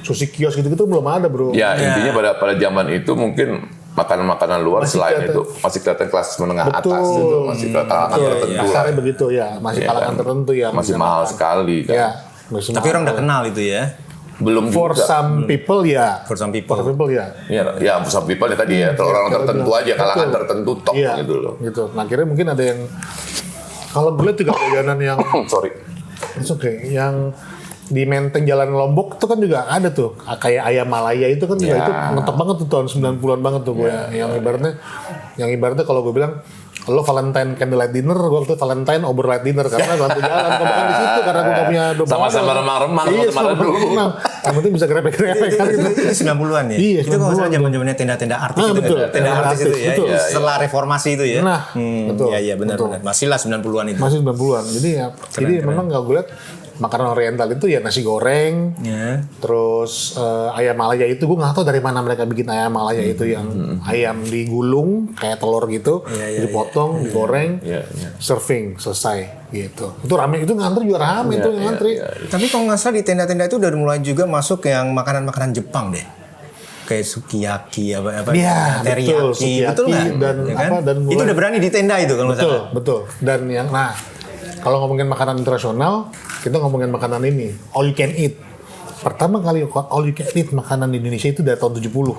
S1: sushi kios gitu-gitu belum ada bro.
S2: Ya intinya pada zaman itu mungkin makanan-makanan luar masih selain itu masih kelihatan kelas menengah atas gitu, masih kelihatan tertentu.
S1: Kasarnya begitu ya, masih kalangan tertentu ya.
S2: Masih mahal sekali kan.
S1: Ya,
S3: tapi orang udah kenal itu ya.
S2: Belum
S1: for
S2: juga.
S1: some people ya.
S3: For some people
S2: ya. Ya, for some people ya tadi ya. Orang tertentu aja, kalangan tertentu tok gitu loh.
S1: Gitu. Nah, akhirnya mungkin ada yang Kalau gue lihat juga jajanan yang
S2: Sorry.
S1: it's okay, yang di Menteng Jalan Lombok itu kan juga ada tuh kayak ayam Malaya itu kan juga
S2: Ya.
S1: itu ngetop banget tuh tahun 90-an banget tuh gue yang ibaratnya kalau gue bilang lo Valentine candlelight dinner, gue waktu Valentine overnight dinner karena lampu jalan kalau bukan di situ karena gue gak punya
S2: Sama-sama remang-remang
S1: iya,
S2: kemarin
S1: sama
S2: dulu.
S1: remang. Yang penting bisa grepe-grepe kan gitu.
S3: Itu 90-an ya?
S1: Iya,
S3: Itu kalau
S1: 90-an.
S3: zaman-zamannya tenda-tenda artis itu
S1: Betul.
S3: kan? Tenda artis itu ya.
S1: Betul.
S3: Iya, setelah reformasi itu ya.
S1: Nah, betul.
S3: Iya, benar-benar. Masih lah 90-an itu.
S1: Masih 90-an. Jadi jadi memang kalau gue lihat makanan oriental itu ya nasi goreng,
S3: Ya.
S1: terus ayam Malaya itu gue nggak tahu dari mana mereka bikin ayam Malaya itu yang ayam digulung kayak telur gitu, dipotong, digoreng, serving selesai gitu. Itu rame, itu ngantri juga rame itu yang ngantri.
S3: Tapi kalau nggak salah di tenda-tenda itu udah mulai juga masuk yang makanan-makanan Jepang deh. Kayak sukiyaki apa
S1: Iya,
S3: teriyaki,
S1: betul, sukiyaki
S3: betul nggak?
S1: dan
S3: Ya kan?
S1: apa, dan
S3: itu
S1: mulai-
S3: udah berani di tenda itu kalau nggak
S1: Betul,
S3: salah.
S1: betul. Dan yang kalau ngomongin makanan internasional, kita ngomongin makanan ini, all you can eat. Pertama kali all you can eat makanan di Indonesia itu dari tahun 70.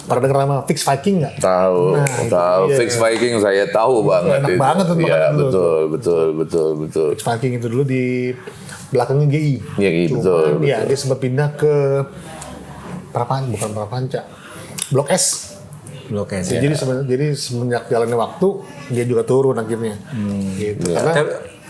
S1: Pernah dengar nama Fix Viking nggak?
S2: Tahu,
S1: Nah, itu
S2: tahu.
S1: dia.
S2: Fix Viking saya tahu banget
S1: enak
S2: itu.
S1: banget tuh
S2: Iya,
S1: makanan dulu.
S2: betul.
S1: Fix Viking itu dulu di belakangnya GI.
S2: GI, betul.
S1: Iya, dia sempat pindah ke bukan Prapanca. Blok S.
S3: Blok S.
S1: Jadi semenjak jalannya waktu dia juga turun akhirnya. Gitu. Karena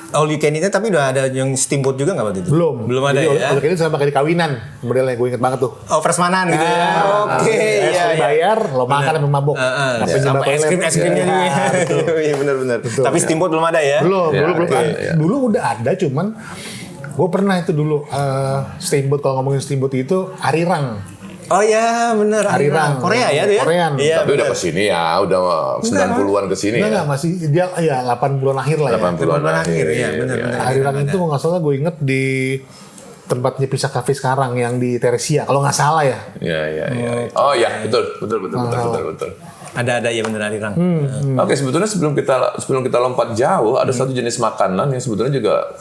S3: All you can eat tapi udah ada yang steamboat juga nggak waktu itu?
S1: belum
S3: ada
S1: Jadi
S3: ya.
S1: all you can eat sama kayak di kawinan modelnya gue inget banget tuh.
S3: Oh, prasmanan gitu ya. Oke,
S1: iya. Bayar, lo makan sampai mabok. Sampai
S3: Sama
S1: nyembah
S3: es
S1: toilet.
S3: krimnya nih. Iya benar-benar. Tapi steamboat belum ada ya?
S1: Belum,
S2: Ya,
S1: belum
S2: iya,
S1: ada.
S2: iya.
S1: Dulu udah ada, cuman gue pernah itu dulu steamboat. Kalau ngomongin steamboat itu arirang.
S3: Oh ya, benar.
S1: Arirang.
S3: Korea ya, tuh ya.
S1: Korean.
S3: Iya,
S2: Tapi udah
S3: benar.
S2: kesini ya, udah 90-an kesini
S1: Enggak,
S2: ya.
S1: masih dia ya 80-an akhir lah ya.
S2: 80-an akhir.
S3: Iya, benar-benar.
S1: Arirang itu nggak salah gue inget di tempatnya Pizza Cafe sekarang yang di Teresia, kalau nggak salah ya.
S2: Iya. Oh ya, betul.
S3: Ada ya benar arirang.
S2: Oke, sebetulnya sebelum kita lompat jauh, ada satu jenis makanan yang sebetulnya juga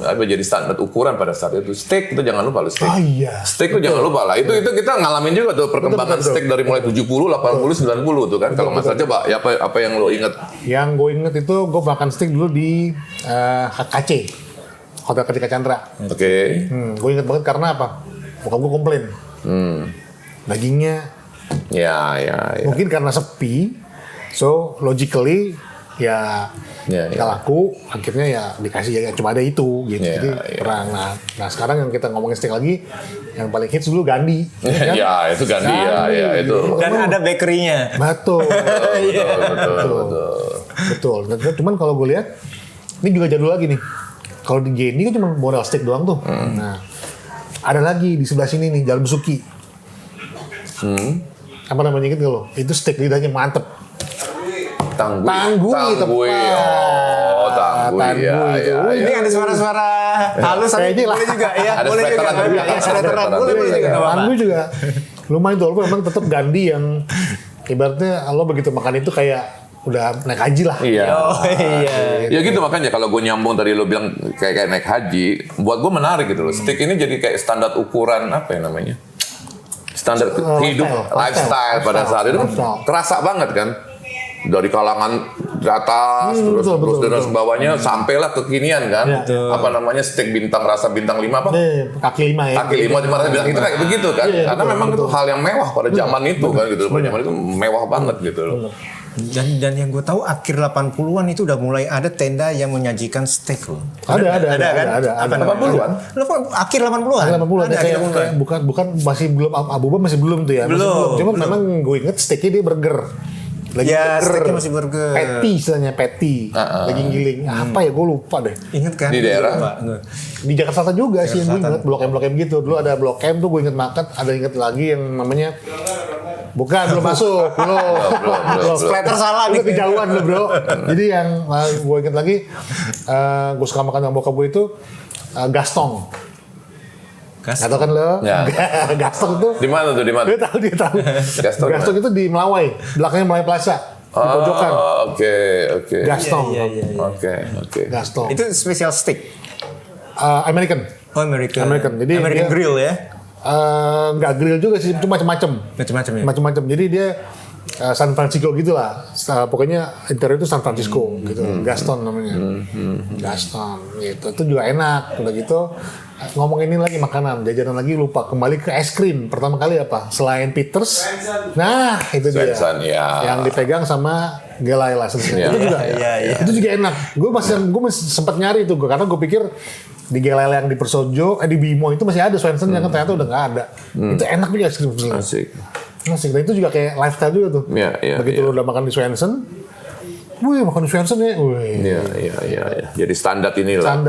S2: jadi standar ukuran pada saat itu. Steak itu jangan lupa lo steak.
S1: Oh iya.
S2: Steak itu jangan lupa lah. Itu kita ngalamin juga tuh perkembangan
S1: Betul.
S2: steak dari mulai 70, 80, 90 tuh kan. Kalau Mas coba ya apa yang lo ingat?
S1: Yang gue inget itu gue makan steak dulu di HKC, Hotel Kartika Chandra.
S2: Oke.
S1: Gue inget banget karena apa? Bokap gue komplain. Dagingnya
S2: Ya.
S1: mungkin karena sepi, so logically ya
S2: Ya.
S1: nggak laku, akhirnya ya dikasih ya cuma ada itu gitu.
S2: Ya,
S1: Jadi
S2: ya.
S1: perang. Nah sekarang yang kita ngomongin steak lagi, yang paling hits dulu Gandhi. kan?
S2: Ya, itu Gandhi ya itu.
S3: Dan ada bakery-nya.
S1: Betul.
S2: Betul.
S1: Betul. Dan cuman kalau gue lihat, ini juga jadul lagi nih. Kalau di Geni kan cuma model steak doang tuh. Nah, ada lagi di sebelah sini nih, Jalan Besuki. Apa namanya inget gak lo? Itu steak lidahnya mantep.
S2: Tanggui.
S1: Tepat.
S2: Oh, Tanggui.
S1: Tanggui itu.
S2: Ya.
S3: Ini ada suara-suara halus tapi
S1: Kayaknya lah.
S3: boleh juga ya.
S2: Ada
S3: Boleh juga.
S2: splateran juga.
S3: Ya, splateran.
S2: Splateran
S3: Boleh
S2: juga.
S3: juga. nggak apa-apa.
S1: Tanggui juga lumayan tuh, walaupun memang tetap Gandhi yang ibaratnya lo begitu makan itu kayak udah naik haji lah.
S2: Iya.
S3: Oh iya.
S2: Ya gitu makanya kalau gue nyambung tadi lo bilang kayak naik haji, buat gue menarik gitu loh. Steak ini jadi kayak standar ukuran apa ya namanya? Standar hidup, lifestyle pada saat itu kan kerasa banget kan. Dari kalangan di atas terus dan bawahnya sampailah kekinian kan. Apa namanya steak rasa bintang 5 apa?
S1: Kaki 5 ya.
S2: Kaki 5 dimana bilang itu kayak begitu kan.
S1: Iya,
S2: Karena
S1: betul,
S2: memang
S1: betul.
S2: itu hal yang mewah pada zaman itu kan gitu. Pada zaman itu mewah banget gitu loh.
S3: Dan yang gue tahu akhir 80-an itu udah mulai ada tenda yang menyajikan steak loh.
S1: Ada
S3: kan?
S1: ada.
S2: 80-an?
S3: Akhir 80-an.
S1: Akhir 80-an
S3: Ada,
S1: kayak,
S3: akhir 80-an.
S1: bukan masih belum Abuba masih belum tuh ya. Masih
S3: Belum.
S1: Cuma memang gue inget steaknya dia burger.
S3: Ya, steaknya masih burger.
S1: Patty istilahnya patty. Daging giling. Apa ya gue lupa deh.
S3: Ingat kan?
S2: Di daerah?
S3: Lupa.
S1: Di Jakarta Selatan juga sih yang gue inget Blok M gitu. Dulu ada Blok M tuh gue inget makan. Ada inget lagi yang namanya belum masuk. Belum.
S3: Splatter salah
S1: Lu
S3: nih.
S1: kejauhan lu bro. Jadi yang gue inget lagi, gue suka makan sama bokap gue itu Gastong. Gak tau kan lo?
S2: Ya.
S1: Gastong tuh.
S2: Di mana tuh? Di mana?
S1: Dia tahu.
S2: Gastong
S1: Gastong itu di Melawai, belakangnya Melawai Plaza, di pojokan.
S2: Oke.
S1: Gastong.
S2: Oke.
S1: Gastong.
S3: Itu spesial steak.
S1: American.
S3: Oh, American.
S1: Jadi
S3: American
S1: dia-
S3: grill ya.
S1: Nggak grill juga sih, cuma macam-macam.
S3: Macam-macam ya.
S1: Macam-macam. Jadi dia San Francisco gitulah. Pokoknya interior itu San Francisco gitu. Gaston namanya. Gaston gitu. Itu juga enak. Udah gitu ngomong ini lagi makanan, jajanan lagi lupa. Kembali ke es krim. Pertama kali apa? Selain Peters. Nah, itu dia.
S2: Swenson, ya.
S1: Yang dipegang sama Gelaila sebenarnya.
S2: Ya.
S1: Itu juga. Itu juga enak. Gue masih sempat nyari tuh karena gue pikir di Gelaila yang di Persojo, di Bimo itu masih ada Swenson yang ternyata udah nggak ada. Itu enak juga es krim sebenarnya.
S2: Asik.
S1: Dan itu juga kayak lifestyle juga tuh. Begitu lu udah makan di Swenson, wih makan di Swenson ya,
S2: Iya. Jadi standar inilah.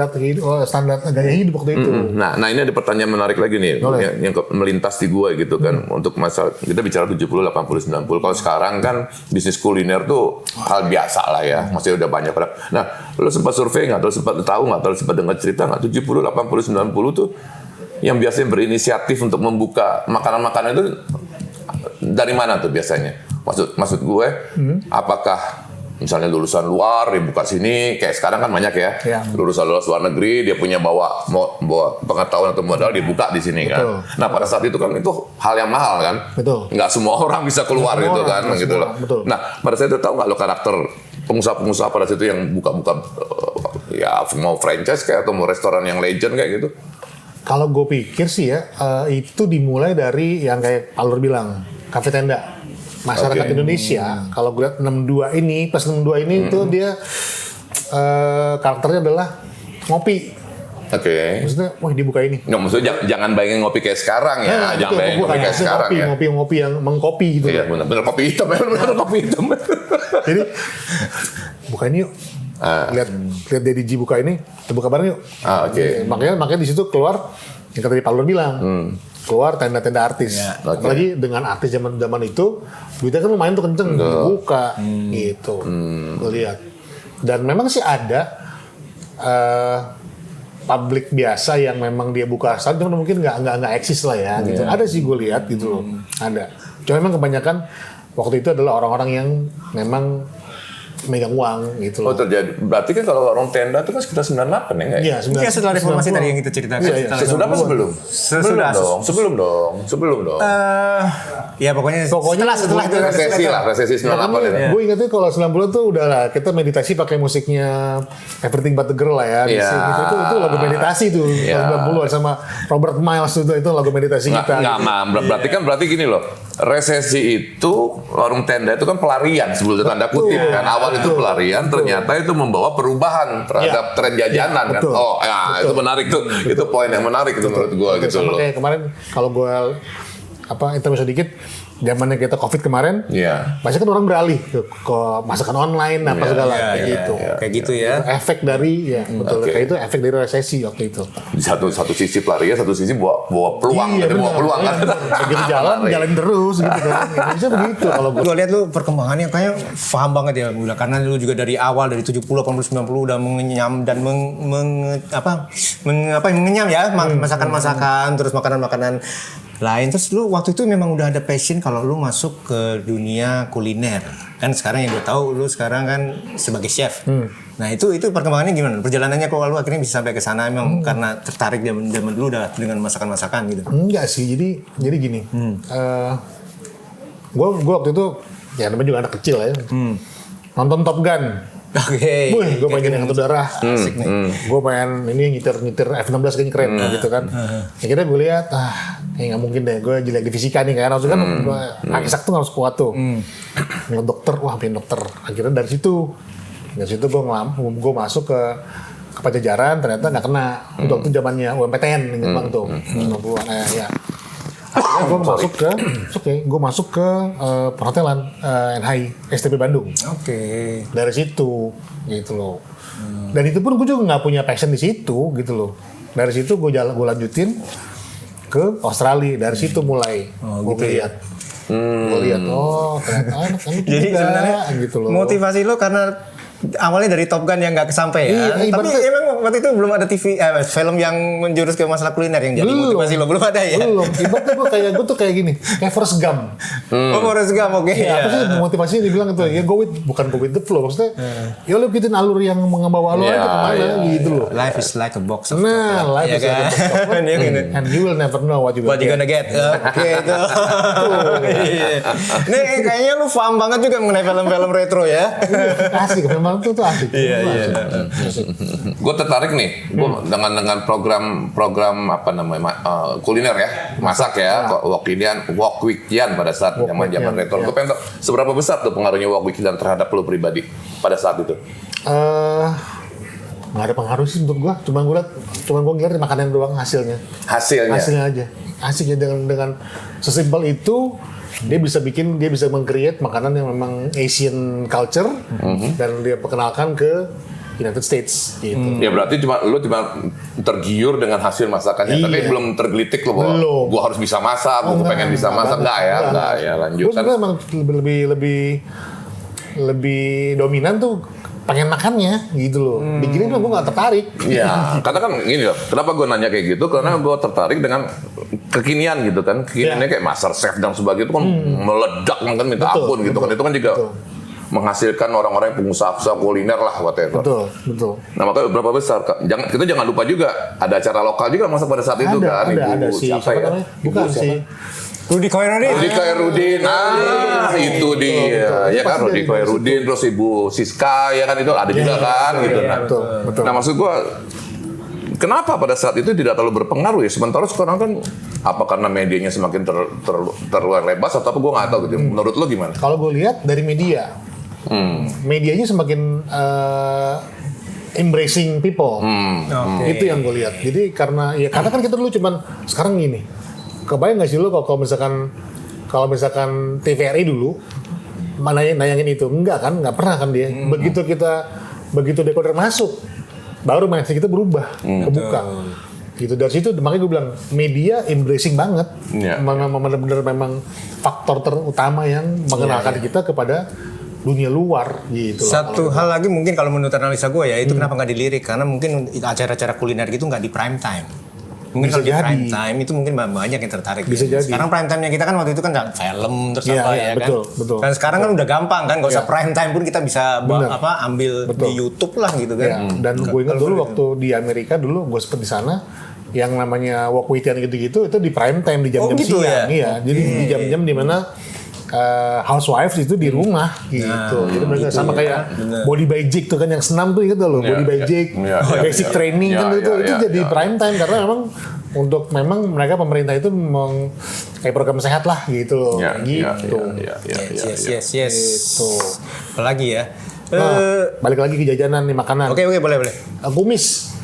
S1: Standar gaya hidup waktu itu.
S2: Nah, ini ada pertanyaan menarik lagi nih yang melintas di gua gitu kan. Untuk masa kita bicara 70, 80, 90. Kalau sekarang kan bisnis kuliner tuh hal biasa lah ya. Masih udah banyak orang. Nah, lu sempat survei nggak? Atau sempat tahu nggak? Atau sempat dengar cerita nggak? 70, 80, 90 tuh yang biasanya berinisiatif untuk membuka makanan-makanan itu dari mana tuh biasanya? Maksud gue, apakah misalnya lulusan luar dibuka sini, kayak sekarang kan banyak ya, lulusan luar negeri dia punya bawa pengetahuan atau modal dibuka di sini kan. Nah pada saat itu kan itu hal yang mahal kan, nggak semua orang bisa keluar gitu kan, gitu loh. Nah pada saat itu tahu nggak lo karakter pengusaha-pengusaha pada saat itu yang buka-buka ya mau franchise kayak atau mau restoran yang legend kayak gitu?
S1: Kalau gue pikir sih ya, itu dimulai dari yang kayak Alur bilang, kafe tenda. Masyarakat Indonesia, kalau gue lihat 62 ini, plus 62 ini itu dia karakternya adalah ngopi. Maksudnya, wah dibuka ini.
S2: Nggak, maksudnya jangan bayangin ngopi kayak sekarang ya, jangan bayangin ngopi kayak sekarang ya.
S1: Ngopi yang mengkopi gitu.
S2: Iya, benar kopi hitam, benar kopi hitam.
S1: Jadi, buka ini yuk. Lihat Daddy G buka ini, kita buka bareng yuk. Makanya di situ keluar yang tadi Pak Lur bilang, keluar tenda-tenda artis. Apalagi dengan artis zaman itu, duitnya kan lumayan tuh kenceng, buka gitu. Gue lihat. Dan memang sih ada publik biasa yang memang dia buka restoran, cuma mungkin nggak eksis lah ya. Gitu. Ada sih gue lihat gitu loh, ada. Cuma memang kebanyakan waktu itu adalah orang-orang yang memang megang uang gitu loh.
S2: Oh terjadi. Berarti kan kalau warung tenda itu kan sekitar 98 ya nggak ya?
S3: Iya setelah reformasi tadi yang kita ceritakan.
S2: Sesudah apa sebelum? Sebelum dong.
S3: Ya pokoknya setelah itu
S2: resesi 98 ya.
S1: Gue ingetnya kalau 90 tuh udah lah kita meditasi pakai musiknya Everything But The Girl lah ya. Itu lagu meditasi tuh 90-an sama Robert Miles itu lagu meditasi kita.
S2: Berarti gini loh. Resesi itu warung tenda itu kan pelarian sebelum tanda kutip kan. Awal itu pelarian, ternyata itu membawa perubahan terhadap tren jajanan kan. Itu menarik tuh. Itu poin yang menarik itu menurut gue gitu loh.
S1: Kayak kemarin kalau gue intermezzo dikit, zamannya kita COVID kemarin, banyak kan orang beralih ke masakan online apa segala gitu.
S3: Kayak gitu ya.
S1: Itu efek dari betul. Kayak itu efek dari resesi waktu itu.
S2: Di satu sisi pelarian, satu sisi bawa peluang, bawa peluang kan.
S1: Begitu jalan terus gitu kan. Indonesia begitu kalau
S3: gue lihat lu perkembangannya kayak paham banget ya Bula, karena lu juga dari awal dari 70 80 90 udah mengenyam dan mengenyam ya masakan-masakan terus makanan-makanan lain. Terus lu waktu itu memang udah ada passion kalau lu masuk ke dunia kuliner. Kan sekarang yang gue tahu lu sekarang kan sebagai chef. Nah, itu perkembangannya gimana? Perjalanannya kok lu akhirnya bisa sampai ke sana memang karena tertarik zaman dulu udah dengan masakan-masakan gitu.
S1: Enggak sih. Jadi gini. Gue waktu itu ya namanya juga anak kecil ya. Nonton Top Gun. Wih, gue pengen yang darah, asik nih. Gue pengen ini nyetir F16 kayaknya keren gitu kan. Akhirnya gue lihat, kayak nggak mungkin deh. Gue jelek di fisika nih kan, harusnya kan akisak tuh harus kuat tuh. Ngeliat dokter, wah pengen dokter. Akhirnya dari situ gue masuk ke Pajajaran, ternyata nggak kena. Waktu itu zamannya UMPTN, ingat banget tuh, 90-an ya. Akhirnya gue masuk ke perhotelan NHI STP Bandung. Dari situ gitu loh. Dan itu pun gue juga nggak punya passion di situ gitu loh. Dari situ gue lanjutin ke Australia. Dari situ mulai gue lihat. Gue lihat ternyata enak
S3: jadi
S1: juga,
S3: sebenarnya
S1: gitu loh.
S3: Motivasi lo karena awalnya dari Top Gun yang nggak kesampai ya.
S1: Iya,
S3: Tapi
S1: ibaratnya-
S3: emang waktu itu belum ada film yang menjurus ke masalah kuliner yang jadi motivasi lo, belum ada ya?
S1: Belum. Ibaratnya gue tuh kayak gini, kayak Forrest Gump.
S3: Oh, Forrest Gump, oke.
S1: Ya, apa sih motivasinya dibilang itu ya bukan go with the flow, maksudnya ya lo ikutin alur yang membawa lo aja kemana gitu loh.
S3: Life is like a box of
S1: Nah,
S3: chocolate.
S1: life
S3: Iya
S1: is like a box of chocolate.
S3: Dia gini.
S1: And you will never know what you
S3: What you gonna get? Oke itu. Iya. Nih kayaknya lu paham banget juga mengenai film-film retro ya.
S1: Asik, memang tuh asik.
S3: Iya.
S2: Gue tertarik nih, dengan program apa namanya kuliner ya, masak ya, Wok Weekend pada saat zaman retro. Gue pengen tahu seberapa besar tuh pengaruhnya Wok Weekend terhadap lo pribadi pada saat itu.
S1: Nggak ada pengaruh sih untuk gua, cuman gue ngeliat makanan doang hasilnya aja. Asik ya dengan sesimpel itu dia bisa meng-create makanan yang memang Asian culture dan dia perkenalkan ke United States gitu.
S2: Ya berarti lo cuma tergiur dengan hasil masakannya,
S1: Iya.
S2: tapi belum tergelitik lo bahwa
S1: Belum.
S2: gue harus bisa masak, gue pengen bisa masak, enggak ya lanjut
S1: Gue
S2: kan.
S1: sebenarnya emang lebih dominan tuh pengen makannya gitu loh. Bikinnya gue nggak tertarik.
S2: Ya, karena kan gini loh. Kenapa gue nanya kayak gitu? Karena gue tertarik dengan kekinian gitu kan. Kekiniannya kayak Master Chef dan sebagainya itu kan meledak kan minta
S1: Betul,
S2: ampun gitu kan. Itu kan juga menghasilkan orang-orang yang pengusaha kuliner lah whatever.
S1: Betul.
S2: Nah makanya berapa besar? Kita jangan lupa juga ada acara lokal juga masak pada saat itu kan.
S1: Ada
S2: Ibu
S1: si
S2: siapa ya?
S1: namanya? Bukan
S2: Ibu
S1: si
S3: Rudi Koirudin.
S2: Rudi Koirudin, itu dia, ya kan Rudi Koirudin, terus Ibu Siska, ya kan itu ada juga kan, gitu. Nah,
S1: betul.
S2: Nah maksud gua, kenapa pada saat itu tidak terlalu berpengaruh ya? Sementara sekarang kan, apa karena medianya semakin terlebar atau apa gua nggak tahu gitu. Menurut lo gimana?
S1: Kalau gue lihat dari media, medianya semakin embracing people. Itu yang gue lihat. Jadi karena kan kita dulu cuman sekarang gini. Kebayang nggak sih lo kalau misalkan TVRI dulu nayangin itu nggak pernah kan dia. Begitu dekoder masuk, baru mindset kita berubah, kebuka. Gitu dari situ makanya gue bilang media embracing banget, benar-benar memang faktor terutama yang mengenalkan kita kepada dunia luar gitu.
S3: Satu hal lagi mungkin kalau menurut analisa gue ya itu kenapa nggak dilirik karena mungkin acara-acara kuliner gitu nggak di prime time. Mungkin
S1: Bisa
S3: kalau di
S1: jadi.
S3: prime time itu mungkin banyak yang tertarik.
S1: Bisa jadi.
S3: Sekarang prime time-nya kita kan waktu itu kan film terus
S1: Iya,
S3: apa
S1: iya,
S3: ya
S1: betul,
S3: kan.
S1: betul.
S3: Dan sekarang kan udah gampang kan, nggak usah prime time pun kita bisa ambil
S1: Betul.
S3: di YouTube lah gitu kan.
S1: Ya, dan gue ingat dulu waktu di Amerika dulu gue sempet di sana yang namanya Wok Weekend gitu-gitu itu di prime time di jam-jam
S3: gitu
S1: siang.
S3: ya?
S1: Iya, jadi di jam-jam dimana housewives itu di rumah gitu. Jadi mereka sama kayak Body by Jake tuh kan yang senam tuh inget loh, Body by Jake, basic training kan itu jadi prime time karena memang mereka pemerintah itu kayak program sehat lah gitu loh. Gitu.
S3: Yes.
S1: Gitu.
S3: Apalagi ya?
S1: Balik lagi ke jajanan nih makanan.
S3: Oke, boleh.
S1: Kumis.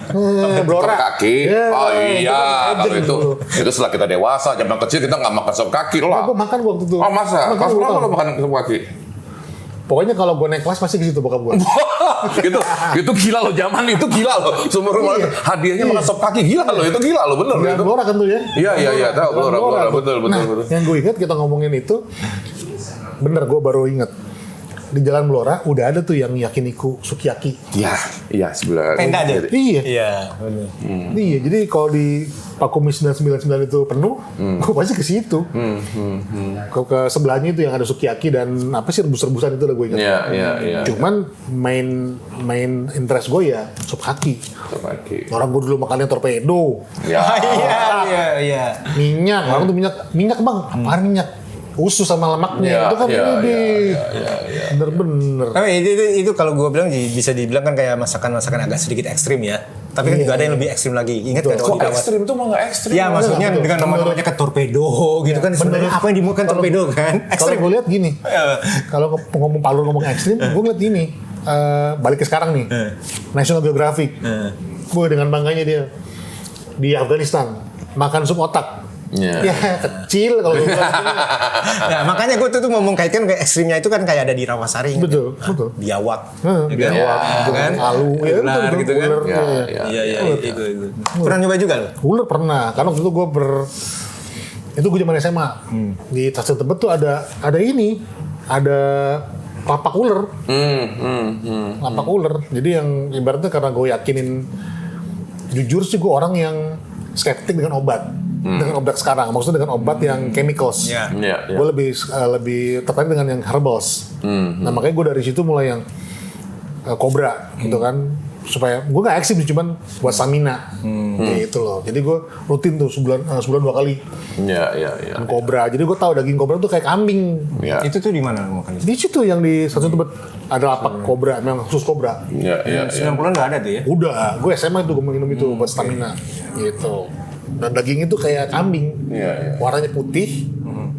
S2: Sop kaki.
S1: Ya,
S2: Oh iya, kalau
S1: legend
S2: itu setelah kita dewasa, zaman kecil kita nggak makan sop kaki lah.
S1: Gue makan waktu itu.
S2: Oh masa?
S1: Makan
S2: Pas
S1: gua
S2: berapa
S1: makan.
S2: lo makan sop kaki?
S1: Pokoknya kalau gue naik kelas pasti ke situ bokap gue.
S2: itu gila lo, zaman itu gila lo. Seumur umur hadiahnya makan sop kaki gila lo, itu gila lo, bener
S1: Di
S2: itu.
S1: Blora kan tuh ya.
S2: Iya, tahu Blora, betul.
S1: Nah, yang gue ingat kita ngomongin itu, bener gue baru inget. Di Jalan Blora udah ada tuh yang yakiniku sukiyaki.
S2: Iya sebelah.
S3: Tenda deh.
S1: Iya.
S3: Iya, benar.
S1: Iya, jadi kalau di Pakumis 999 itu penuh, gue pasti ke situ. Ke sebelahnya itu yang ada sukiyaki dan apa sih rebus-rebusan itu lah gue ingat.
S2: Iya.
S1: Cuman main interest gue ya sop kaki.
S2: Sop kaki.
S1: Orang gue dulu makannya torpedo.
S2: Ya.
S3: Iya.
S1: Minyak, orang tuh minyak bang, apaan minyak? Usus sama lemaknya, itu kan lebih bener-bener.
S3: Tapi itu kalau gue bilang bisa dibilang kan kayak masakan-masakan agak sedikit ekstrim ya. Tapi kan juga ada yang lebih ekstrim lagi. Ingat kan
S2: Kok ekstrim tuh mah nggak ekstrim?
S3: Ya maksudnya
S1: betul.
S3: dengan nama-namanya kan torpedo gitu kan. Sebenarnya apa yang dimakan torpedo kan?
S1: Kalau
S3: Ekstrim.
S1: gue lihat gini, kalau ngomong Pak Lur ngomong ekstrim, gue ngeliat ini. Balik ke sekarang nih, National Geographic. Gue dengan bangganya dia di Afghanistan makan sup otak. Ya kecil kalau gue bilang.
S3: Nah makanya gue tuh mau mengkaitkan kayak ekstrimnya itu kan kayak ada di Rawasari.
S1: Betul.
S3: Biawak.
S1: Biawak,
S3: kan?
S1: Palu, ya
S3: Ular
S1: betul,
S3: gitu kan?
S1: ular,
S3: Iya itu. Pernah nyoba juga lo?
S1: Ular pernah, karena waktu itu itu gue zaman SMA. Di Stasiun Tebet tuh ada lapak ular. Lapak ular. Jadi yang ibaratnya karena gue yakinin, jujur sih gue orang yang skeptik dengan obat. Dengan obat sekarang, maksudnya dengan obat yang chemicals.
S3: Iya.
S1: Gue lebih tertarik dengan yang herbals. Nah makanya gue dari situ mulai yang Cobra gitu kan, supaya gue nggak eksim cuman buat stamina gitu loh. Jadi gue rutin tuh sebulan 2 kali Cobra. Jadi gue tahu daging Cobra tuh kayak kambing.
S2: Ya.
S3: Itu tuh di mana lo makan?
S1: Di situ yang di satu tempat ada lapak Cobra, memang khusus Cobra.
S2: Ya.
S3: 90-an nggak ada tuh ya?
S1: Udah, gue SMA itu gue minum itu buat stamina gitu. Dan daging itu kayak kambing,
S2: Iya.
S1: warnanya putih,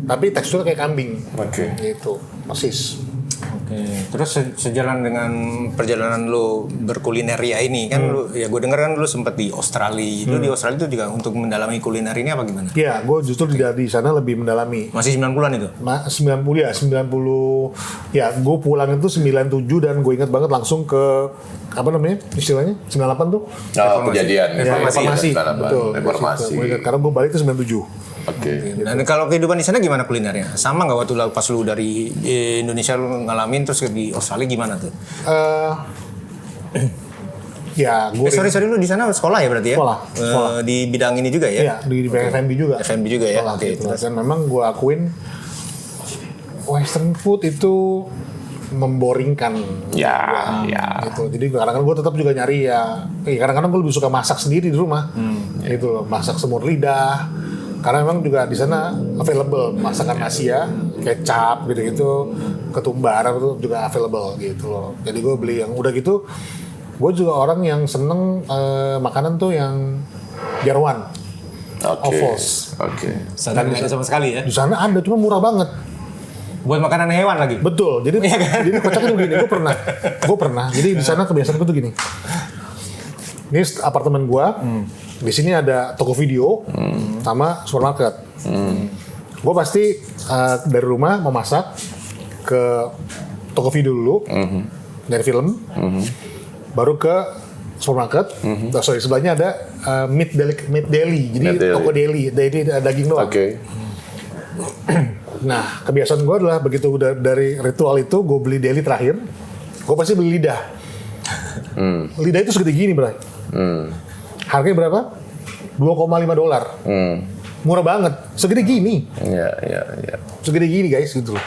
S1: tapi teksturnya kayak kambing.
S2: Oke.
S1: Gitu, persis.
S3: Oke. Terus sejalan dengan perjalanan lu berkulineria ini kan lu, ya gue denger kan lu sempet di Australia. Lu di Australia itu juga untuk mendalami kuliner ini apa gimana?
S1: Iya, gue justru di sana lebih mendalami.
S3: Masih 90-an itu?
S1: 90 ya, gue pulang itu 97 dan gue ingat banget langsung ke apa namanya istilahnya 98 tuh
S2: Kejadian
S1: reformasi, betul.
S2: Reformasi.
S1: Gue ingat karena gue balik itu 97.
S2: Oke.
S3: Dan kalau kehidupan di sana gimana kulinernya? Sama nggak waktu pas lu dari Indonesia lu ngalamin terus di Australia gimana tuh?
S1: Ya, gue
S3: Sorry lu di sana sekolah ya berarti ya?
S1: Sekolah.
S3: Di bidang ini juga ya?
S1: Iya, di FMB juga.
S3: FMB juga ya?
S1: Sekolah,
S3: Oke,
S1: gitu.
S3: terus.
S1: Dan memang gue akuin Western food itu memboringkan.
S2: Ya.
S1: Gitu. Jadi kadang-kadang gue tetap juga nyari ya. Kadang-kadang gue lebih suka masak sendiri di rumah. Gitu loh, masak semur lidah. Karena memang juga di sana available masakan Asia, kecap gitu-gitu, ketumbar itu juga available gitu loh. Jadi gue beli yang udah gitu. Gue juga orang yang seneng makanan tuh yang Jerwan, offals.
S2: Oke.
S3: Sana nggak ada sama sekali ya?
S1: Di sana ada, cuma murah banget.
S3: Buat makanan hewan lagi?
S1: Betul. Jadi jadi kocaknya begini. Gue pernah. Jadi di sana kebiasaan gue tuh gini. Ini apartemen gue. Di sini ada toko video sama supermarket. Gue pasti dari rumah mau masak ke toko video dulu, dari film, baru ke supermarket. Sorry, sebelahnya ada meat deli, jadi
S2: Meat deli.
S1: toko deli daging doang.
S2: Oke.
S1: Nah, kebiasaan gue adalah begitu udah dari ritual itu, gue beli deli terakhir, gue pasti beli lidah. Lidah itu segede gini, bro. Harganya berapa? $2,5. Murah banget. Segede gini.
S2: Iya.
S1: Segede gini, guys, gitu loh.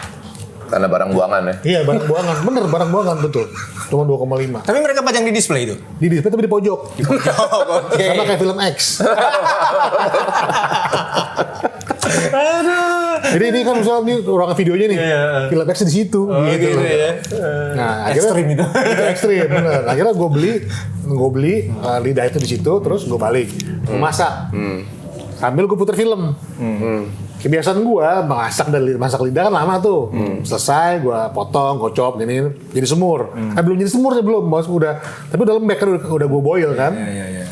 S2: Karena barang buangan ya.
S1: Iya, barang buangan. Bener, barang buangan, betul. Cuma 2,5.
S3: Tapi mereka pajang di display itu?
S1: Di display tapi di pojok.
S3: Oke.
S1: Sama kayak film X. Jadi ini kan misalnya ini ruangan videonya nih. Film X di situ. gitu loh.
S3: ya.
S1: Nah, akhirnya
S3: Ekstrim itu.
S1: Ekstrim, bener. Akhirnya gue beli lidah itu di situ, terus gue balik, gue masak, sambil gue puter film. Kebiasaan gue masak lidah kan lama tuh. Selesai, gue potong, kocok, gini, jadi semur. Belum jadi semur sih belum, bos. Tapi udah lembek kan, udah gue boil kan.
S3: Iya.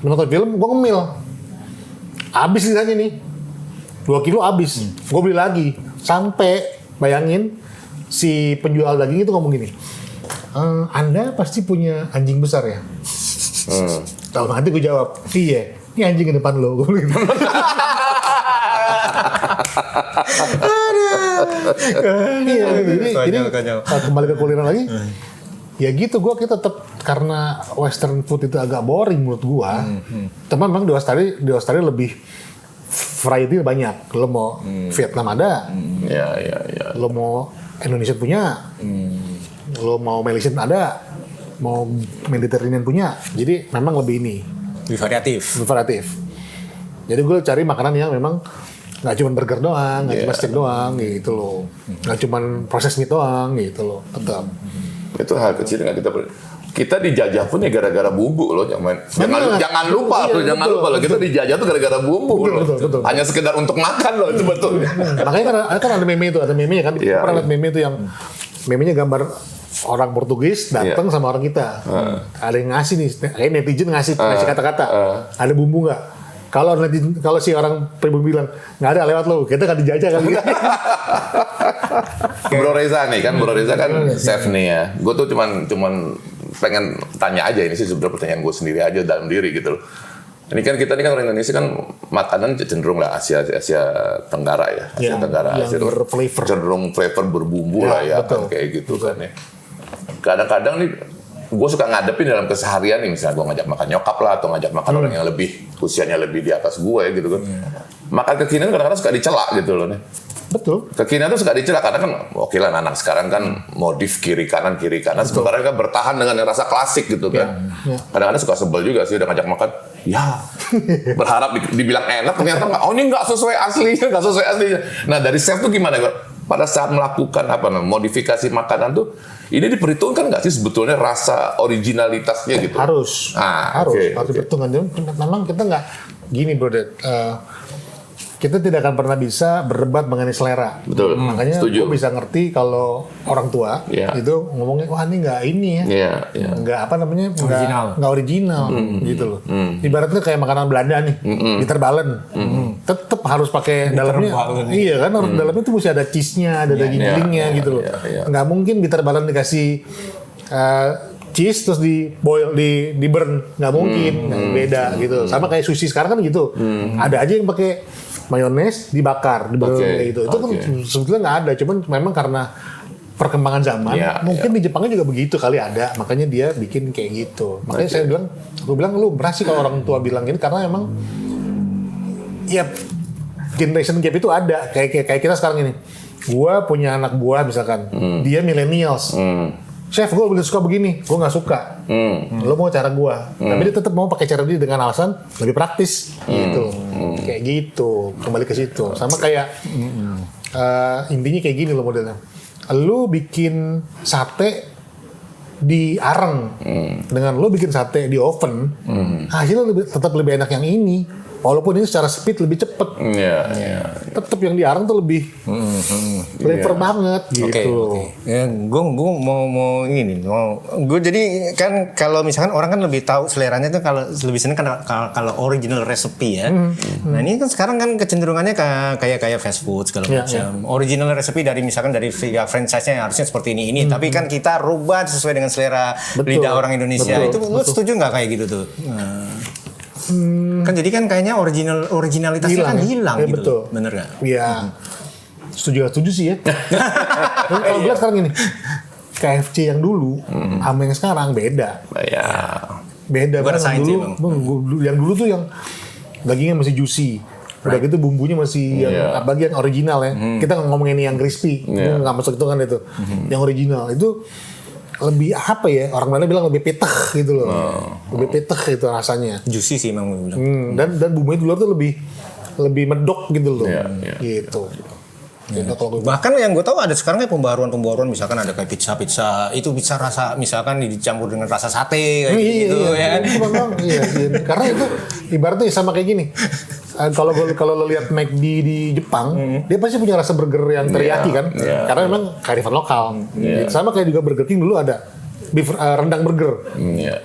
S1: Menonton film, gue ngemil. Habis lidahnya nih, 2 kilo habis. Gue beli lagi, sampai bayangin si penjual daging itu ngomong gini. Anda pasti punya anjing besar ya? Dalam hati gue jawab, iya. Ini anjing di depan lo. Gue bilang gitu. Iya, jadi
S3: Konyol.
S1: kembali ke kuliner lagi. Ya gitu, kita tetap karena Western food itu agak boring menurut gue. Teman memang di Australia lebih variety banyak. Lo mau Vietnam ada,
S2: Iya.
S1: lo mau Indonesia punya, lo mau Malaysian ada, mau Mediterranean punya. Jadi memang lebih
S3: Lebih variatif.
S1: variatif. Jadi gue cari makanan yang memang nggak cuma burger doang, nggak cuma steak doang gitu loh, nggak cuma proses meat doang gitu loh, tetap.
S2: Itu hal kecil nggak kita dijajah pun ya gara-gara bumbu loh, jangan lupa
S1: Iya,
S2: loh, jangan
S1: betul,
S2: lupa loh, kita dijajah tuh gara-gara bumbu loh.
S1: betul.
S2: Hanya sekedar untuk makan loh itu betul.
S1: Makanya kan ada meme itu, ada memenya kan,
S2: Iya.
S1: pernah lihat meme itu yang memenya gambar orang Portugis datang sama orang kita, ada yang ngasih nih, kayak netizen ngasih kata-kata, ada bumbu nggak? Kalau si orang pribumi bilang nggak ada, lewat lo, kita kan dijajah kan.
S2: Bro Reza nih kan, Bro Reza kan chef nih ya. Gue tuh cuman pengen tanya aja, ini sih sebenarnya pertanyaan gue sendiri aja dalam diri gitu loh. Ini kan kita ini kan orang Indonesia kan makanan cenderung lah Asia Tenggara ya. Asia Tenggara
S1: yang berflavor.
S2: cenderung flavor berbumbu
S1: Ya,
S2: lah ya
S1: betul.
S2: kan kayak gitu kan ya. Kadang-kadang nih gue suka ngadepin dalam keseharian nih, misalnya gue ngajak makan nyokap lah atau ngajak makan orang yang lebih usianya lebih di atas gue gitu kan. Makan kekinian kadang-kadang suka dicela gitu loh nih.
S1: Betul.
S2: Kekinian tuh suka dicela karena kan oke lah anak sekarang kan modif kiri kanan sementara kan bertahan dengan rasa klasik gitu kan. Kadang-kadang suka sebel juga sih udah ngajak makan. Ya, berharap dibilang enak ternyata nggak. Oh ini nggak sesuai aslinya. Nah dari chef tuh gimana? Pada saat melakukan modifikasi makanan tuh ini diperhitungkan nggak sih sebetulnya rasa originalitasnya gitu?
S1: Harus
S2: Oke.
S1: diperhitungkan. Memang kita nggak gini bro, kita tidak akan pernah bisa berdebat mengenai selera.
S2: Betul.
S1: Makanya
S2: Setuju.
S1: gue bisa ngerti kalau orang tua itu ngomongnya wah ini nggak ini ya, nggak apa namanya nggak original gitu loh. Ibaratnya kayak makanan Belanda nih, bitterbalen, tetap harus pakai dalamnya. Iya kan, harus dalamnya tuh mesti ada cheese-nya, ada daging gilingnya gitu loh. Nggak mungkin bitterbalen dikasih cheese terus di boil di burn, nggak mungkin, beda gitu. Sama kayak sushi sekarang kan gitu, ada aja yang pakai mayones dibakar, kayak gitu. Itu kan sebetulnya nggak ada, cuman memang karena perkembangan zaman, mungkin di Jepangnya juga begitu kali ada, makanya dia bikin kayak gitu. Makanya gue bilang lu berhasil kalau orang tua bilang gini karena emang ya generation gap itu ada, kayak kita sekarang ini. Gua punya anak buah misalkan, dia millennials. Chef, gue lebih suka begini, gue nggak suka. Lo mau cara gue, tapi dia tetap mau pakai cara dia dengan alasan lebih praktis, gitu. Kayak gitu, kembali ke situ. Sama kayak intinya kayak gini loh modelnya. Lo bikin sate di areng, dengan lo bikin sate di oven, hasilnya tetap lebih enak yang ini. Walaupun ini secara speed lebih cepet, tetap yang di areng tuh lebih flavor banget gitu.
S3: Ya, gue mau ini, gue jadi kan kalau misalkan orang kan lebih tahu seleranya tuh kalau lebih seneng kan kalau original recipe ya. Nah ini kan sekarang kan kecenderungannya kayak fast food segala macam. Original recipe dari misalkan dari franchise-nya harusnya seperti ini, tapi kan kita rubah sesuai dengan selera lidah orang Indonesia. Itu lu setuju nggak kayak gitu tuh? Kan jadi kan kayaknya originalitasnya kan hilang gitu.
S1: Betul.
S3: Bener nggak?
S1: Iya. Setuju sih ya. Kalau gue sekarang gini, KFC yang dulu sama yang sekarang beda. Beda banget. Yang dulu tuh yang dagingnya masih juicy. Udah gitu bumbunya masih yang bagian original ya. Kita ngomongin yang crispy, nggak masuk itu kan itu. Yang original itu lebih apa ya, orang mana bilang lebih petah gitu loh, lebih petah itu rasanya.
S3: Juicy sih emang gue bilang.
S1: Dan bumbunya di luar tuh lebih lebih medok gitu loh, gitu.
S3: Bahkan yang gue tahu ada sekarang kayak pembaruan misalkan ada kayak pizza itu bisa rasa misalkan dicampur dengan rasa sate kayak gitu ya.
S1: Iya, karena itu ibaratnya sama kayak gini. Kalau lo lihat McD di Jepang, dia pasti punya rasa burger yang teriyaki kan, karena memang kearifan lokal. Sama kayak juga Burger King dulu ada beef rendang burger,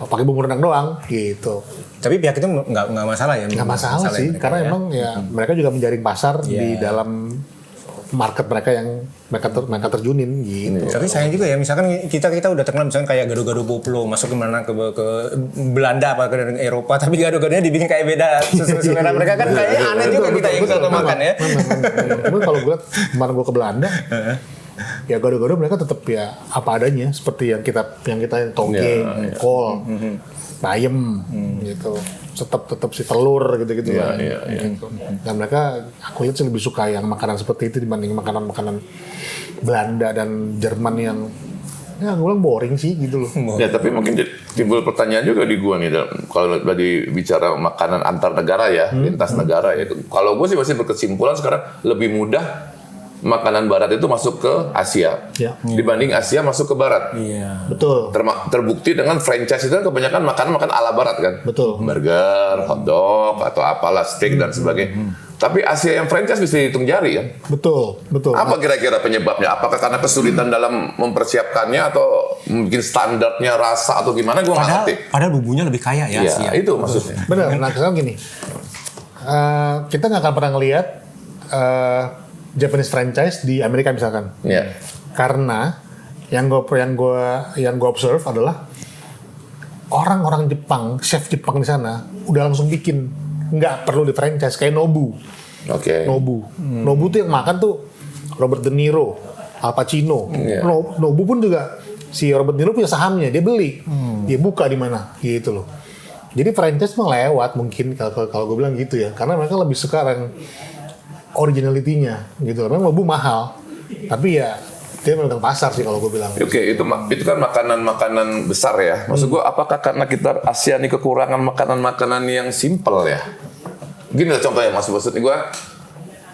S1: pakai bumbu rendang doang, gitu.
S3: Tapi pihak itu nggak masalah ya?
S1: Nggak masalah sih, karena emang ya mereka juga menjaring pasar di dalam market mereka yang mereka terjunin gitu.
S3: Tapi sayang juga ya, misalkan kita udah terkenal misalkan kayak gado-gado Boplo masuk kemana ke Belanda apa ke Eropa, tapi gado-gadonya dibikin kayak beda selera mereka kan kayaknya aneh juga kita yang kalau makan ya.
S1: Tapi kalau gue kemarin gue ke Belanda, ya gado-gado mereka tetap ya apa adanya seperti yang kita toge, kol, bayam gitu. Tetap si telur gitu-gitu kan. Gitu. Dan mereka aku lihat sih lebih suka yang makanan seperti itu dibanding makanan-makanan Belanda dan Jerman yang ya gue bilang boring sih gitu loh.
S2: Ya tapi mungkin timbul pertanyaan juga di gua nih kalau tadi bicara makanan antar negara ya, lintas negara ya. Kalau gue sih masih berkesimpulan sekarang lebih mudah makanan barat itu masuk ke Asia dibanding Asia masuk ke barat.
S1: Betul.
S2: Terbukti dengan franchise itu kan kebanyakan makanan ala barat kan.
S1: Betul.
S2: Burger, hotdog atau apalah steak dan sebagainya. Tapi Asia yang franchise bisa dihitung jari kan.
S1: Betul.
S2: Apa kira-kira penyebabnya? Apakah karena kesulitan dalam mempersiapkannya atau mungkin standarnya rasa atau gimana? Gue nggak ngerti.
S3: Padahal bumbunya lebih kaya ya.
S2: Iya, itu maksudnya.
S1: Benar. Nah sekarang gini, kita nggak akan pernah ngelihat Japanese franchise di Amerika misalkan.
S2: Iya.
S1: Karena yang gue observe adalah orang-orang Jepang, chef Jepang di sana udah langsung bikin, nggak perlu di franchise kayak Nobu.
S2: Oke.
S1: Nobu tuh yang makan tuh Robert De Niro, Al Pacino.
S2: Iya.
S1: Nobu pun juga si Robert De Niro punya sahamnya, dia beli, dia buka di mana, gitu loh. Jadi franchise mah lewat mungkin kalau gue bilang gitu ya, karena mereka lebih suka yang originality-nya gitu loh. Memang Nobu mahal, tapi ya dia memegang pasar sih kalau gue bilang.
S2: Oke, itu kan makanan-makanan besar ya. Maksud gua apakah karena kita Asia nih kekurangan makanan-makanan yang simpel ya? Gini lah contohnya maksudnya gua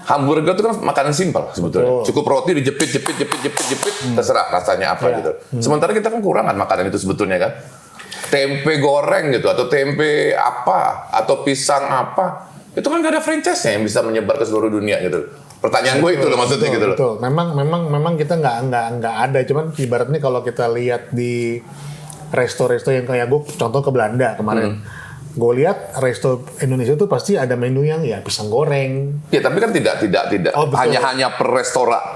S2: hamburger itu kan makanan simpel sebetulnya. Cukup roti dijepit, terserah rasanya apa gitu. Sementara kita kan kurangan makanan itu sebetulnya kan. Tempe goreng gitu atau tempe apa atau pisang apa itu kan gak ada franchise-nya yang bisa menyebar ke seluruh dunia gitu. Pertanyaan gue itu loh maksudnya gitu loh.
S1: Betul. Memang kita nggak ada, cuman ibaratnya kalau kita lihat di resto-resto yang kayak gue contoh ke Belanda kemarin. Gue lihat resto Indonesia tuh pasti ada menu yang ya pisang goreng.
S2: Ya tapi kan tidak
S1: Oh, betul.
S2: hanya per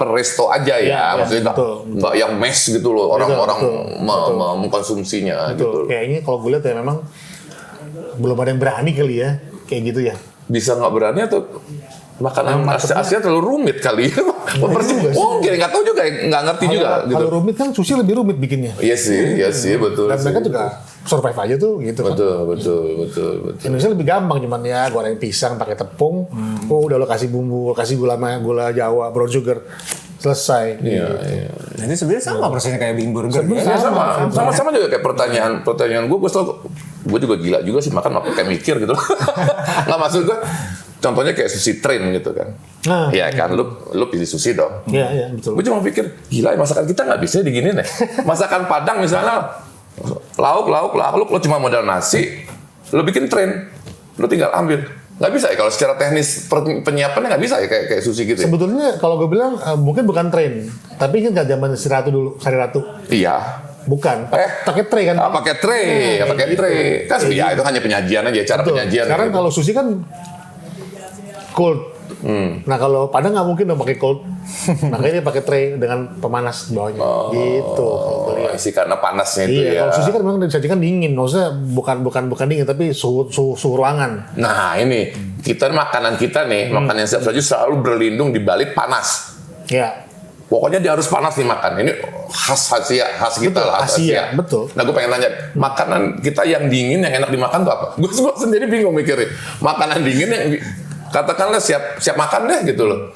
S2: resto aja ya, maksudnya nggak yang mes gitu loh orang-orang mengkonsumsinya gitu.
S1: Kayaknya kalau gue lihat ya memang belum ada yang berani kali ya kayak gitu ya.
S2: Bisa nggak berani atau makanan Asia terlalu rumit kali ya? Mungkin nggak tahu juga, nggak ngerti juga. Gitu.
S1: Kalau rumit kan sushi lebih rumit bikinnya.
S2: Iya sih betul.
S1: Dan mereka juga survive aja tuh gitu kan.
S2: Betul.
S1: Indonesia lebih gampang cuman ya goreng pisang pakai tepung. Udah lo kasih bumbu, kasih gula Jawa, brown sugar, selesai.
S2: Iya.
S3: Nah, ini sebenarnya sama prosesnya kayak bikin burger.
S2: Ya, sama juga kayak pertanyaan gue juga gila juga sih makan kayak mikir gitu. Nggak maksud gue. Contohnya kayak sushi train gitu kan. Ya kan, lu pilih sushi dong.
S1: Iya, betul.
S2: Gue cuma pikir, gila masakan kita nggak bisa diginiin ya. Masakan Padang misalnya, lauk, lo cuma modal nasi, lo bikin train, lo tinggal ambil. Nggak bisa ya, kalau secara teknis penyiapannya nggak bisa ya kayak sushi gitu ya?
S1: Sebetulnya kalau gue bilang mungkin bukan train, tapi kan zaman Sari Ratu.
S2: Iya.
S1: Bukan, pakai tray kan?
S2: Pakai tray. Kan ya itu hanya penyajian aja, cara
S1: Betul.
S2: penyajian.
S1: Sekarang
S2: gitu.
S1: kalau sushi kan cold. Nah kalau Padang nggak mungkin dong pakai cold. Makanya dia pakai tray dengan pemanas di bawahnya. Gitu.
S2: Sih karena panasnya itu ya.
S1: Kalau sushi kan memang disajikan dingin. Maksudnya bukan dingin tapi suhu ruangan.
S2: Nah ini makanan kita nih, makanan yang siap saji selalu berlindung di balik panas.
S1: Ya.
S2: Pokoknya dia harus panas nih makan. Ini khas kita lah.
S1: Asia. Betul.
S2: Nah gue pengen tanya, makanan kita yang dingin yang enak dimakan tuh apa? Gue sendiri bingung mikirin. Makanan dingin yang katakanlah siap makan deh gitu loh.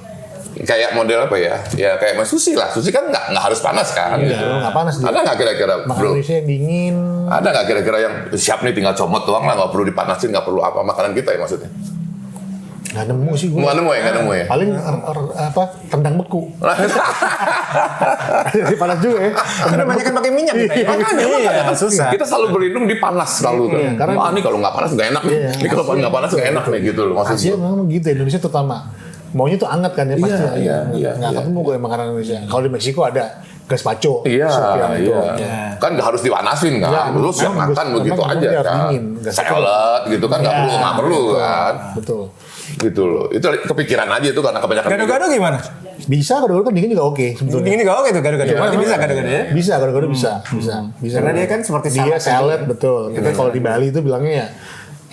S2: Kayak model apa ya? Ya kayak sushi lah. Sushi kan nggak harus panas kan?
S1: Iya,
S2: Gitu.
S1: nggak panas.
S2: Ada nggak kira-kira,
S1: Makanan
S2: bro?
S1: Indonesia yang dingin.
S2: Ada nggak kira-kira yang siap nih tinggal comot doang lah, nggak perlu dipanasin, nggak perlu apa makanan kita ya maksudnya?
S1: Nggak nemu sih gue.
S2: Nggak nemu ya.
S1: Paling rendang beku. Jadi panas juga ya.
S3: Karena banyak kan pakai minyak kita ya. Makanya susah.
S2: Kita selalu berlindung di panas selalu kan.
S1: Iya, karena-
S2: Wah ini kalau nggak panas nggak enak nih.
S1: Iya.
S2: Ini kalau nggak panas nggak enak nih gitu loh
S1: Asia
S2: maksudnya.
S1: memang gitu, Indonesia terutama. Maunya tuh anget kan ya pasti.
S2: Iya.
S1: Nggak ketemu gue makanan Indonesia. Kalau di Meksiko ada gazpacho.
S2: Iya,
S1: sup yang itu.
S2: Kan nggak harus dipanasin kan.
S1: Ya,
S2: Lu siap
S1: memang
S2: makan begitu
S1: memang
S2: aja
S1: dia harus
S2: kan.
S1: dingin, nggak
S2: Salad gitu kan nggak perlu kan.
S1: Betul.
S2: Gitu loh. Itu kepikiran aja itu karena kebanyakan.
S3: Gado-gado gimana?
S1: Bisa gado-gado kan dingin juga oke sebetulnya.
S3: Ini gak oke tuh gado-gado. Berarti bisa gado-gado ya?
S1: Bisa gado-gado bisa.
S3: Karena dia kan seperti
S1: dia
S3: salad
S1: salad betul. Kita kalau di Bali itu bilangnya ya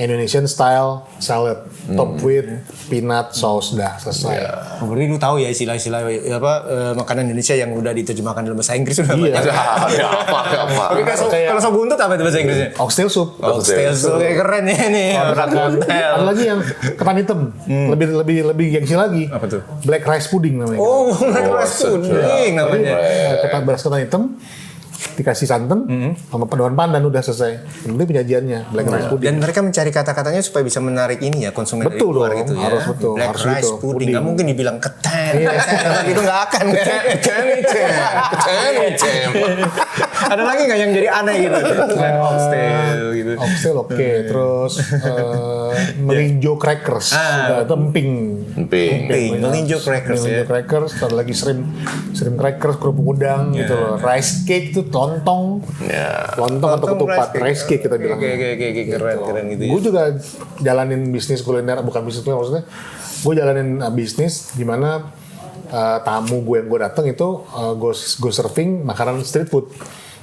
S1: Indonesian style salad, top with peanut sauce dah selesai.
S3: Oh, berarti lu tahu ya istilah-istilah makanan Indonesia yang udah diterjemahkan dalam bahasa Inggris udah
S1: Iya.
S3: banyak.
S2: Ada apa?
S3: Oke, kalau sop buntut apa itu bahasa Inggrisnya?
S1: Oxtail soup.
S3: Oxtail soup. Keren ya ini.
S1: Ada lagi yang ketan hitam, lebih gengsi lagi.
S3: Apa tuh?
S1: Black rice pudding namanya.
S3: Oh, rice pudding namanya.
S1: Ketan beras ketan hitam dikasih santan sama pedoman pandan udah selesai. Ini penyajiannya black rice pudding.
S3: Dan mereka mencari kata-katanya supaya bisa menarik ini ya konsumen
S1: Betul
S3: dari luar
S1: dong,
S3: gitu ya.
S1: harus betul,
S3: Black
S1: harus
S3: rice
S1: gitu,
S3: pudding.
S1: pudding.
S3: Nggak mungkin dibilang keten. Itu nggak akan. Ada lagi nggak yang jadi aneh gitu? Oxtail gitu.
S1: Oxtail oke, terus melinjo crackers, itu emping.
S3: Melinjo crackers ya.
S1: Melinjo crackers, ada lagi shrimp crackers, kerupuk udang gitu loh. Rice cake itu lontong. Lontong atau ketupat, rice cake kita bilang.
S3: Oke, keren gitu ya.
S1: Gue juga jalanin bisnis kuliner, bukan bisnis kuliner maksudnya. Gue jalanin bisnis di mana tamu gue yang gue datang itu gue serving makanan street food.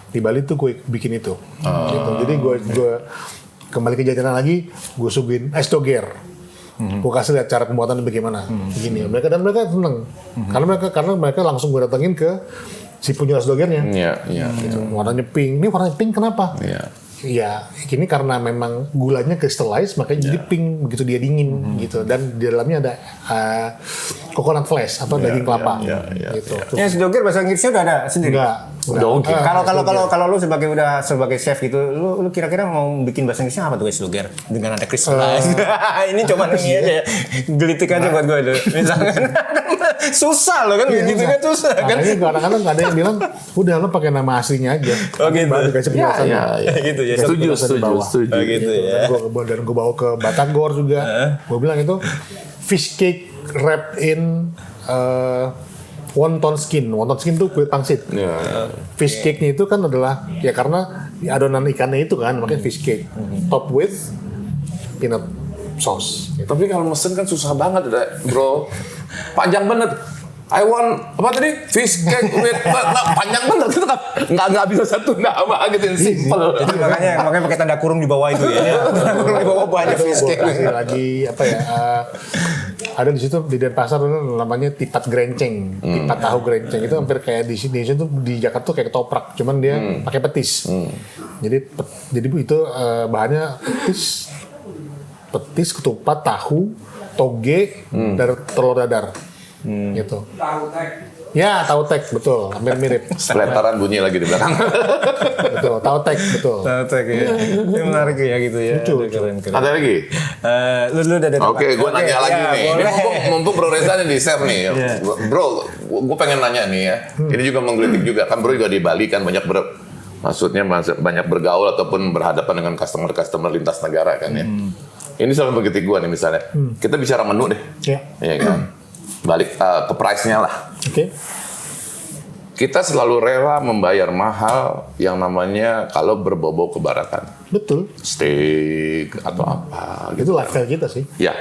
S1: di Bali tuh gue bikin itu. Gitu. Jadi gue kembali ke jajanan lagi, gue suguhin es doger. Gue kasih lihat cara pembuatannya bagaimana. Begini. Mereka seneng. Karena mereka langsung gue datengin ke si punya es dogernya.
S2: Iya.
S1: Gitu. Warnanya pink. Ini warnanya pink kenapa?
S2: Iya.
S1: Ya, ini karena memang gulanya crystallize, makanya jadi pink begitu dia dingin gitu. Dan di dalamnya ada coconut flesh atau daging kelapa. Gitu.
S3: Ya, Doger bahasa Inggrisnya udah ada sendiri.
S1: Enggak.
S2: Doger.
S3: Kalau lu sebagai chef gitu, lu kira-kira mau bikin bahasa Inggrisnya apa tuh guys Doger? Dengan ada crystallize. Ini cuma ini aja. Gelitik aja buat gue dulu. Misalkan susah loh kan gitu kan susah kan.
S1: Makanya kadang-kadang ada yang bilang, udah lo pakai nama aslinya aja.
S3: Oh gitu.
S1: Baru dikasih penjelasan.
S3: Gitu ya.
S2: Setuju.
S3: Oh gitu ya.
S1: Dan gue bawa ke Batagor juga. Gue bilang itu fish cake wrapped in wonton skin. Wonton skin tuh kulit pangsit. Fish cake-nya itu kan adalah ya karena adonan ikannya itu kan makanya fish cake. Top with peanut sauce.
S2: Tapi kalau mesen kan susah banget, bro. Panjang banget. I want apa tadi fish cake with panjang banget itu kan nggak bisa satu nama gitu yang simple.
S3: Jadi makanya pakai tanda kurung di bawah itu ya. Kurung di bawah banyak fish cake.
S1: Lagi apa ya? Ada di situ di Denpasar namanya tipat gerenceng, tipat tahu gerenceng itu hampir kayak di sini tuh di Jakarta tuh kayak ketoprak, cuman dia pakai petis. Jadi itu bahannya petis, ketupat, tahu, toge, dan telur dadar. Gitu. Ya, tahu tek, betul, hampir mirip.
S2: Spletaran bunyi lagi di belakang.
S1: Betul, tahu tek, betul.
S3: Tahu tek ya. Ini menarik ya gitu ya. Keren.
S2: Ada lagi?
S3: Lu udah ada.
S2: Oke, gue nanya lagi nih. Ini mumpung Bro Reza nih di chef nih. Bro, gue pengen nanya nih ya. Ini juga menggelitik juga. Kan Bro juga di Bali kan maksudnya banyak bergaul ataupun berhadapan dengan customer lintas negara kan ya. Ini selalu menggelitik gue nih misalnya. Kita bicara menu deh. Iya kan? Balik ke price-nya lah.
S1: Oke.
S2: Kita selalu rela membayar mahal yang namanya kalau berbau-bau kebarakan.
S1: Betul.
S2: Steak atau apa.
S1: Itu lifestyle kita sih.
S2: Ya.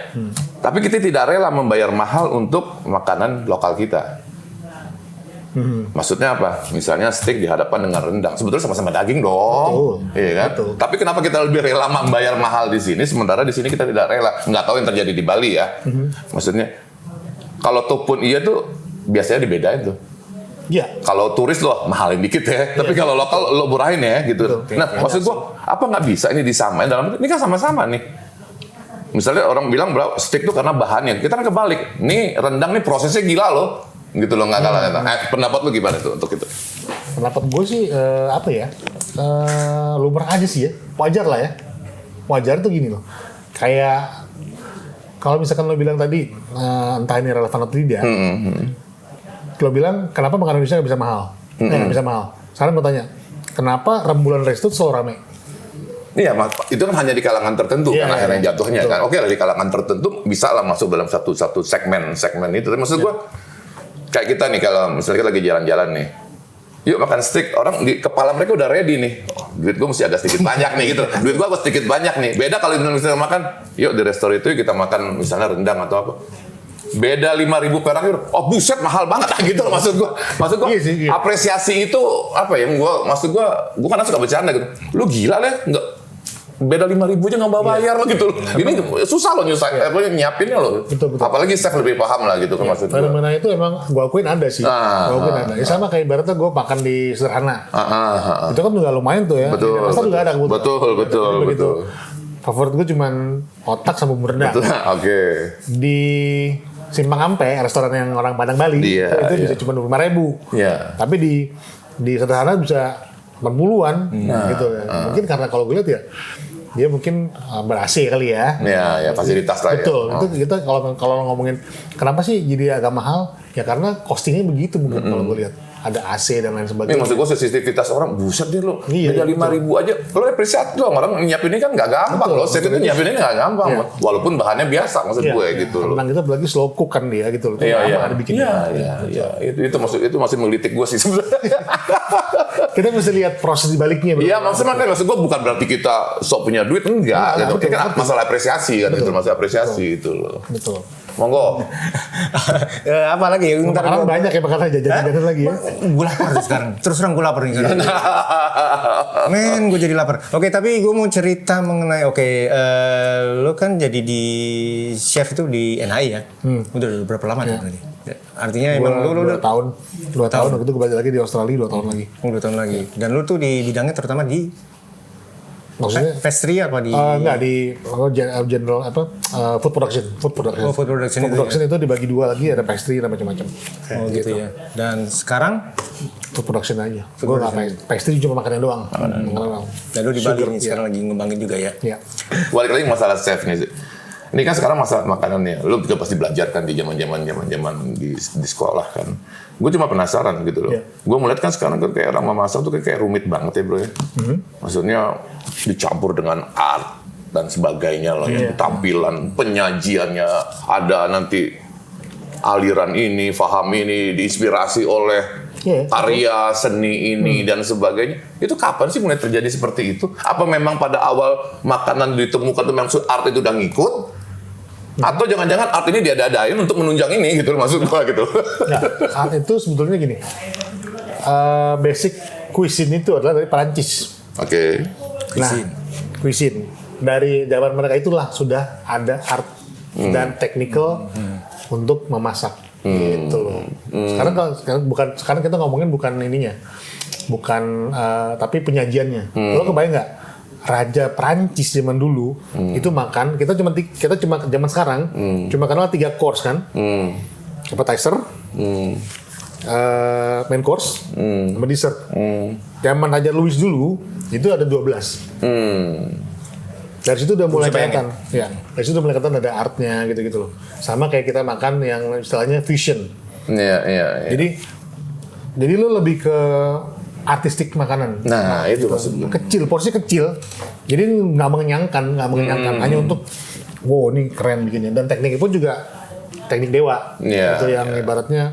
S2: Tapi kita tidak rela membayar mahal untuk makanan lokal kita. Maksudnya apa? Misalnya steak dihadapkan dengan rendang. Sebetulnya sama-sama daging dong.
S1: Betul.
S2: Iya kan?
S1: Betul.
S2: Tapi kenapa kita lebih rela membayar mahal di sini sementara di sini kita tidak rela? Nggak tahu yang terjadi di Bali ya. Maksudnya kalau topun iya tuh biasanya dibedain tuh.
S1: Iya.
S2: Kalau turis loh mahalin dikit ya, tapi kalau lokal lo murahin ya gitu.
S1: Betul.
S2: Nah, maksud gua apa nggak bisa ini disamain dalam ini kan sama-sama nih. Misalnya orang bilang bro steak tuh karena bahannya, kita kan kebalik. Nih rendang nih prosesnya gila loh, gitu loh nggak kalah. Pendapat lu gimana tuh untuk itu?
S1: Pendapat gue sih apa ya? Lumrah aja sih ya, wajar lah ya. Wajar tuh gini loh, kayak kalau misalkan lo bilang tadi entah ini relevan atau tidak, lo bilang kenapa makanan Indonesia nggak bisa mahal? Nggak bisa mahal. Sekarang gue tanya, kenapa rembulan resto selalu rame?
S2: Iya, itu kan hanya di kalangan tertentu kan akhirnya jatuhnya
S1: betul.
S2: kan. Oke lah di kalangan tertentu bisa lah masuk dalam satu segmen itu. Tapi maksud gua kayak kita nih kalau misalnya kita lagi jalan-jalan nih, yuk makan steak, orang di kepala mereka udah ready nih. Duit gue mesti agak sedikit banyak nih gitu. Duit gue agak sedikit banyak nih. Beda kalau misalnya makan, yuk di restoran itu kita makan misalnya rendang atau apa. Beda 5.000 perak, oh buset mahal banget gitu loh maksud gue.
S1: Iya.
S2: Apresiasi itu apa ya? Gue kan suka bercanda gitu. Lu gila deh, nggak beda 5.000 aja nggak bayar lo gitu. Ini susah loh nyiapinnya loh.
S1: Betul.
S2: Apalagi chef lebih paham lah gitu kan maksud gue.
S1: Fenomena itu emang gue akuin ada sih. Gue akuin ada. Ya sama kayak ibaratnya gue makan di sederhana. Itu kan juga lumayan tuh ya.
S2: Betul.
S1: Masa juga ada kebutuhan.
S2: Betul.
S1: Favorit gue cuman otak sama bumbu rendang.
S2: Oke.
S1: Di Simpang Ampe, restoran yang orang Padang Bali, itu bisa cuma 25.000.
S2: Iya.
S1: Tapi di sederhana bisa 80-an gitu ya. Mungkin karena kalau gue lihat ya dia mungkin ber-AC kali ya.
S2: Ya fasilitas lah ya.
S1: Betul. Itu kita kalau ngomongin kenapa sih jadi agak mahal? Ya karena costingnya begitu mungkin kalau gue lihat. Ada AC dan lain sebagainya.
S2: Ini maksud gue sensitivitas orang buset deh lo.
S1: Iya,
S2: beda 5.000 aja. Lo apresiasi dong orang nyiapin ini kan nggak gampang loh. Chef itu nyiapin ini nggak gampang.
S1: Iya.
S2: Walaupun bahannya biasa maksud gue gitu loh.
S1: Rendang itu apalagi slow cook kan dia gitu loh.
S2: Iya.
S1: Ada bikin.
S2: Iya. Itu masih menggelitik gue sih sebenarnya.
S1: Kita mesti lihat proses di baliknya.
S2: Iya, maksud gue bukan berarti kita sok punya duit enggak gitu. Kan masalah apresiasi kan gitu, masalah apresiasi itu loh.
S1: Betul.
S2: Monggo.
S3: Apa lagi? Ntar
S1: Makanan banyak ya, makanan jajan-jajanan lagi ya.
S3: Gue lapar tuh sekarang. Terus terang gue lapar nih sekarang. Men, gue jadi lapar. Oke, tapi gue mau cerita mengenai lo kan jadi di chef itu di NHI ya. Udah berapa lama tuh berarti? Artinya emang lu
S1: 2 tahun. 2 tahun waktu itu gue balik lagi di Australia 2 tahun lagi.
S3: 2 tahun lagi. Dan lu tuh di bidangnya terutama di
S1: Maksudnya
S3: pastry apa di
S1: enggak di general food production.
S3: Oh, food production itu
S1: itu dibagi 2 lagi, ada pastry dan macam-macam.
S3: Oh gitu ya. Dan sekarang
S1: Food production aja. Gue nggak pastry cuma makanan doang. Makanan doang.
S3: dan lu di Bali nih sekarang lagi ngembangin juga ya.
S1: Iya.
S2: Balik lagi masalah chef nih sih. Ini kan sekarang masalah makanannya. Lu juga pasti belajar kan di zaman di sekolah kan. Gue cuma penasaran gitu loh.
S1: Yeah.
S2: Gue melihat kan sekarang kan kayak orang memasak tuh kayak rumit banget ya bro ya. Maksudnya dicampur dengan art dan sebagainya loh ya. Tampilan, penyajiannya ada nanti aliran ini, faham ini, diinspirasi oleh karya seni ini dan sebagainya. Itu kapan sih mulai terjadi seperti itu? Apa memang pada awal makanan ditemukan itu maksud art itu udah ngikut? Atau jangan-jangan art ini diada-adain untuk menunjang ini gitu maksud gua gitu.
S1: Nah, art itu sebetulnya gini. Basic cuisine itu adalah dari Perancis.
S2: Oke.
S1: Nah, cuisine dari zaman mereka itulah sudah ada art dan technical untuk memasak gitu loh. Sekarang kita ngomongin bukan ininya, bukan tapi penyajiannya. Lo kebayang nggak? Raja Prancis zaman dulu itu makan kita cuma zaman sekarang cuma kenal 3 course kan, appetizer, main course, sama dessert. Zaman Raja Louis dulu itu ada 12. Dari situ udah mulai kelihatan, ya. Dari situ udah mulai kelihatan ada artnya gitu-gitu loh. Sama kayak kita makan yang istilahnya fusion.
S2: Iya.
S1: Jadi lo lebih ke artistik makanan.
S2: Nah, itu maksudnya.
S1: Kecil, porsi kecil. Jadi nggak mengenyangkan. Hanya untuk, wow ini keren bikinnya. Dan tekniknya pun juga teknik dewa.
S2: Iya,
S1: Itu yang ibaratnya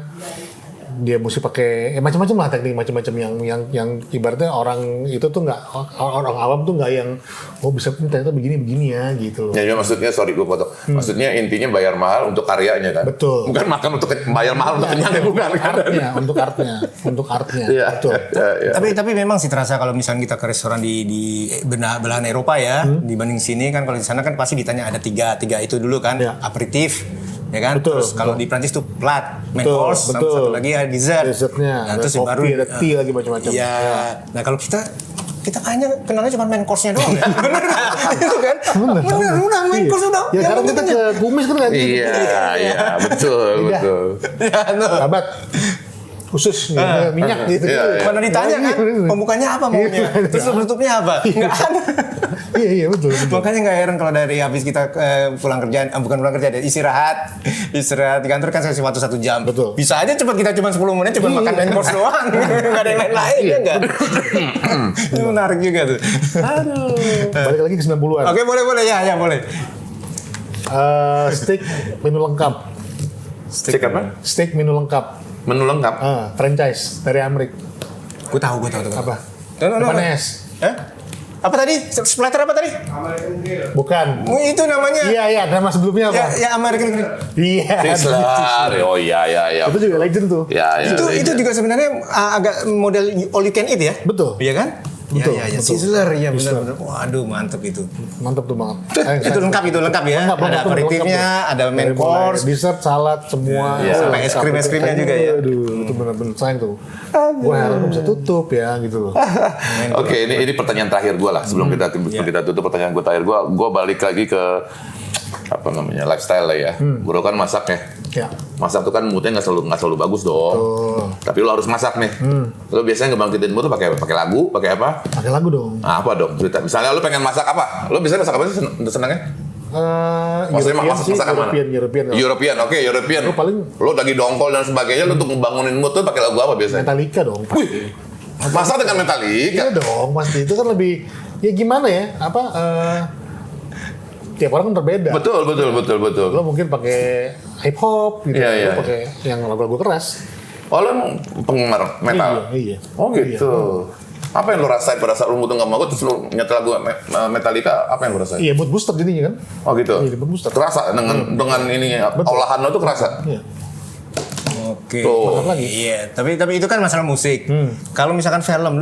S1: dia mesti pakai macam-macam lah teknik macam-macam yang ibaratnya orang itu tuh nggak orang awam tuh nggak yang bisa ternyata begini ya gitu loh.
S2: Ya, maksudnya sorry gue potong. Maksudnya intinya bayar mahal untuk karyanya kan.
S1: Betul.
S2: Bukan makan untuk bayar mahal untuk kenyang bukan kan.
S1: Untuk artnya.
S2: Iya.
S1: Betul.
S2: Iya.
S3: Tapi memang sih terasa kalau misalnya kita ke restoran di belahan Eropa ya, dibanding sini kan kalau di sana kan pasti ditanya ada tiga itu dulu kan, aperitif, ya kan.
S1: Betul,
S3: Terus kalau di Prancis tuh plat, main
S1: Betul,
S3: course, sama
S1: betul.
S3: satu lagi ada dessert.
S1: Dessertnya,
S3: Nah,
S1: ada
S3: terus
S1: coffee,
S3: baru
S1: ada tea lagi macam-macam.
S3: Iya. Nah kalau kita kayaknya kenalnya cuma main course-nya doang ya. Bener nggak? Itu kan? Bener, udah main course udah.
S1: Ya sekarang kita ke kumis kan
S2: Iya, betul.
S1: Sahabat khusus minyak gitu.
S3: Mana ditanya kan, pembukanya apa maunya, terus penutupnya apa? Nggak ada.
S1: Iya betul.
S3: Makanya nggak heran kalau dari habis kita pulang kerjaan, bukan pulang kerja, istirahat di kantor kan saya waktu 1 jam.
S1: Betul.
S3: Bisa aja cepet kita cuma 10 menit cuma makan main course doang, nggak ada yang lain ya nggak. Ini menarik juga tuh. Aduh.
S1: Balik lagi ke 90-an.
S3: Oke boleh ya boleh.
S1: Steak menu lengkap.
S2: Steak apa?
S1: Steak menu lengkap.
S2: Menu lengkap.
S1: Franchise dari Amerika.
S3: Gue tahu.
S1: Apa?
S3: No.
S1: Panes.
S3: Apa tadi? Splatter apa tadi?
S1: Bukan.
S3: Itu namanya.
S1: Iya, nama sebelumnya apa?
S3: Ya American Grill.
S1: Iya.
S2: Sizzler. Oh iya.
S1: Itu juga legend tuh.
S2: Ya.
S3: Itu juga sebenarnya agak model all you can eat ya?
S1: Betul.
S3: Iya kan?
S1: Betul,
S3: Iya,
S1: betul.
S3: Sizzler ya benar. Waduh, mantep itu.
S1: Mantap tuh banget.
S3: Itu lengkap ya. Ada aperitifnya, ada main course,
S1: dessert, salad, semua.
S2: Iya.
S3: sampai es krimnya juga ya.
S1: Aduh, itu benar-benar sayang tuh. Gue heran bisa tutup ya gitu loh.
S2: Oke, ini pertanyaan terakhir gue lah sebelum kita tutup pertanyaan gue terakhir gue balik lagi ke apa namanya lifestyle lah ya. Bro kan masak ya.
S1: Ya.
S2: Masak tuh kan moodnya nggak selalu bagus dong. Tapi lo harus masak nih. Lo biasanya ngebangkitin mood tuh pakai lagu, pakai apa?
S1: Pakai lagu dong.
S2: Nah, apa dong cerita? Misalnya lo pengen masak apa? Lo biasanya masak apa sih senangnya? Maksudnya masak apa? European, oke, European.
S1: Lo paling
S2: lo lagi dongkol dan sebagainya, lo untuk ngebangunin mood tuh pakai lagu apa biasanya?
S1: Metallica dong.
S2: Wih, masak dengan Metallica?
S1: Iya dong, pasti itu kan lebih ya gimana ya? Tiap orang kan berbeda.
S2: Betul.
S1: Lo mungkin pakai hip hop gitu,
S2: Iya.
S1: lo pakai yang lagu-lagu keras.
S2: Oh, lo emang penggemar metal?
S1: Iya.
S2: Oh gitu. Apa yang lo rasain pada saat lo mutung sama gue terus lo nyetel lagu Metallica, apa yang lo rasain?
S1: Iya, mood booster jadinya kan.
S2: Oh gitu.
S1: Iya, mood booster.
S2: Terasa dengan ini olahan lo tuh kerasa.
S1: Iya.
S3: Oke.
S2: Tuh.
S1: Mantap lagi.
S3: Iya, tapi itu kan masalah musik. Kalau misalkan film,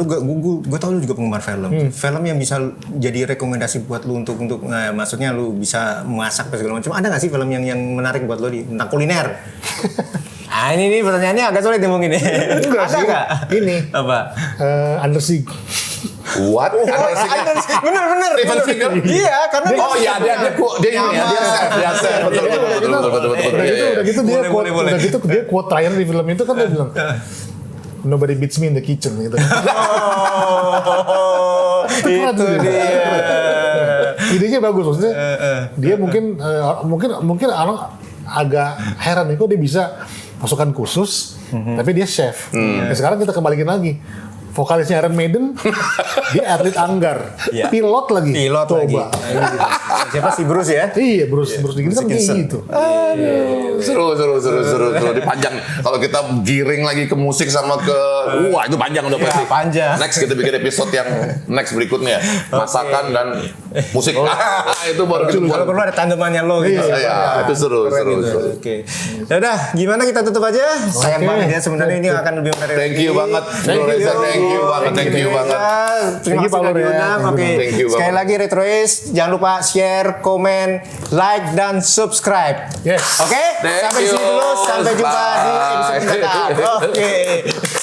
S3: gue tau lu juga penggemar film. Film yang bisa jadi rekomendasi buat lu untuk maksudnya lu bisa masak dan segala macam. Ada nggak sih film yang menarik buat lu tentang kuliner? Ah ini pertanyaannya agak sulit ngomongin ini.
S1: Enggak
S3: Ada
S1: sih.
S3: nggak?
S1: Ini.
S3: Apa?
S1: Under Siege.
S2: What?
S3: Bener.
S2: Steven Seagal?
S3: Iya, karena
S2: Oh iya dia chef. Betul.
S1: Udah gitu dia
S3: Boleh,
S1: quote,
S3: boleh.
S1: udah gitu dia quote terakhir di film itu kan dia bilang, nobody beats me in the kitchen gitu.
S3: Itu dia.
S1: Idenya bagus maksudnya. Dia mungkin orang agak heran nih kok dia bisa pasukan khusus, tapi dia chef. Nah, sekarang kita kembalikin lagi. Vokalisnya Iron Maiden, dia atlet anggar,
S3: Iya.
S1: pilot lagi.
S3: lagi.
S1: Coba.
S3: Siapa sih Bruce ya?
S1: Iya, Bruce Dickinson kan kayak gitu.
S2: Seru. Dipanjang. Kalau kita giring lagi ke musik sama ke, wah itu panjang udah pasti.
S3: panjang.
S2: Next kita bikin episode yang next berikutnya, masakan dan musik. Itu baru kita
S3: Kalau
S2: buat.
S3: perlu ada tandemannya lo gitu.
S2: Ya, itu seru.
S3: Oke. Ya udah, gimana kita tutup aja? Sayang banget ya sebenarnya ini akan lebih menarik.
S2: Thank you banget, Bro Reza. Thank you banget.
S3: Terima kasih sudah diundang. Oke.
S2: Thank you
S3: Sekali
S2: banget.
S3: lagi Retrois, jangan lupa share, komen, like dan subscribe.
S1: Yes.
S3: Oke?
S2: Thank
S3: Sampai di
S2: you.
S3: sini dulu. Sampai jumpa di episode
S2: Bye.
S3: mendatang. Oke.